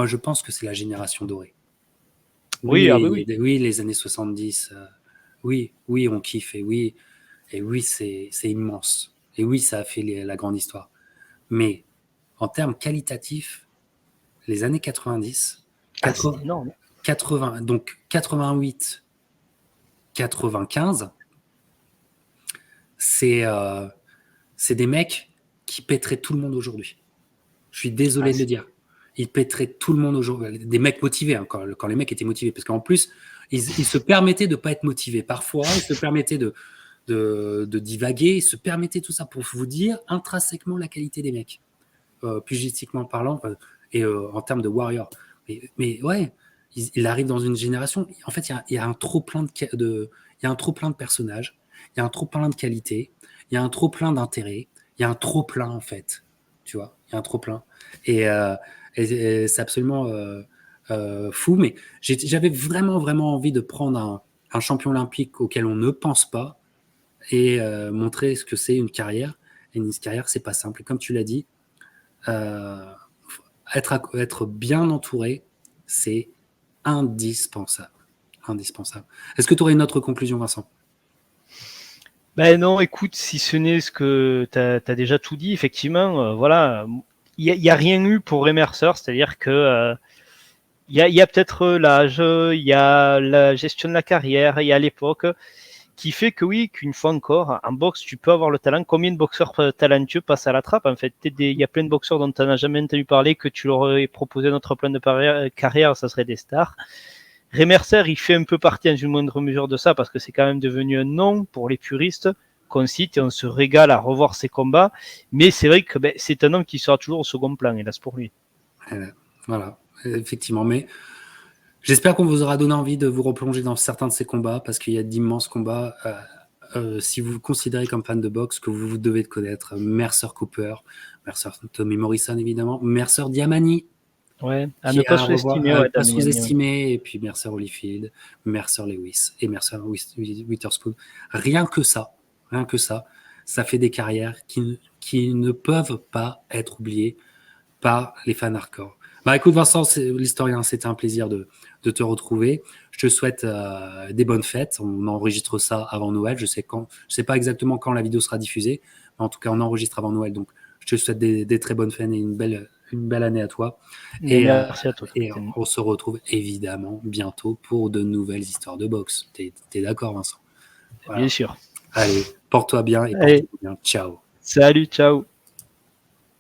je pense que c'est la génération dorée. Oui, ah bah oui. Oui, les années 70. Oui, oui, on kiffe. Et oui, c'est immense. Et oui, ça a fait la grande histoire. Mais en termes qualitatifs, les années 90, c'est énorme. 80, donc 88, 95, c'est des mecs qui pèteraient tout le monde aujourd'hui. Je suis désolé de le dire. Ils pèteraient tout le monde aujourd'hui. Des mecs motivés, hein, quand les mecs étaient motivés. Parce qu'en plus, ils se permettaient de ne pas être motivés. Parfois, ils se permettaient de divaguer. Ils se permettaient tout ça pour vous dire intrinsèquement la qualité des mecs. Pugistiquement parlant, et en termes de warrior. Mais ouais, il arrive dans une génération. En fait, il y a un trop plein il y a un trop plein de personnages. Il y a un trop plein de qualités. Il y a un trop plein d'intérêts. Il y a un trop plein, en fait. Tu vois, il y a un trop plein. Et c'est absolument fou. Mais j'avais vraiment, vraiment envie de prendre un champion olympique auquel on ne pense pas et montrer ce que c'est une carrière. Et une carrière, c'est pas simple. Et comme tu l'as dit, être bien entouré, c'est indispensable. Indispensable. Est-ce que tu aurais une autre conclusion, Vincent? Ben non, écoute, si ce n'est ce que tu as déjà tout dit, effectivement, voilà, il n'y a rien eu pour Ray Mercer, c'est-à-dire que il y a peut-être l'âge, il y a la gestion de la carrière, il y a l'époque, qui fait que oui, qu'une fois encore, en boxe, tu peux avoir le talent. Combien de boxeurs talentueux passent à la trappe? En fait, il y a plein de boxeurs dont tu n'as jamais entendu parler, que tu leur aurais proposé notre plan de carrière, ça serait des stars. Ray Mercer, il fait un peu partie dans une moindre mesure de ça, parce que c'est quand même devenu un nom pour les puristes qu'on cite et on se régale à revoir ses combats. Mais c'est vrai que c'est un homme qui sera toujours au second plan, hélas pour lui. Voilà, effectivement. Mais j'espère qu'on vous aura donné envie de vous replonger dans certains de ces combats, parce qu'il y a d'immenses combats. Si vous vous considérez comme fan de boxe, que vous devez connaître Mercer Cooper, Mercer Tommy Morrison évidemment, Mercer Diamani, Ouais, à ne pas sous-estimer. Ouais, pas sous-estimer, et puis Mercer Holyfield, Mercer Lewis et Mercer Witherspoon. Rien que ça, ça fait des carrières qui ne peuvent pas être oubliées par les fans hardcore. Bah écoute Vincent, l'historien, c'était un plaisir de te retrouver. Je te souhaite des bonnes fêtes. On enregistre ça avant Noël. Je sais pas exactement quand la vidéo sera diffusée, mais en tout cas on enregistre avant Noël. Donc je te souhaite des très bonnes fêtes et une belle année à toi. Et merci à toi. Et on se retrouve évidemment bientôt pour de nouvelles histoires de boxe. T'es d'accord, Vincent? Voilà. Bien sûr. Allez, porte-toi bien et porte-toi bien. Ciao. Salut, ciao.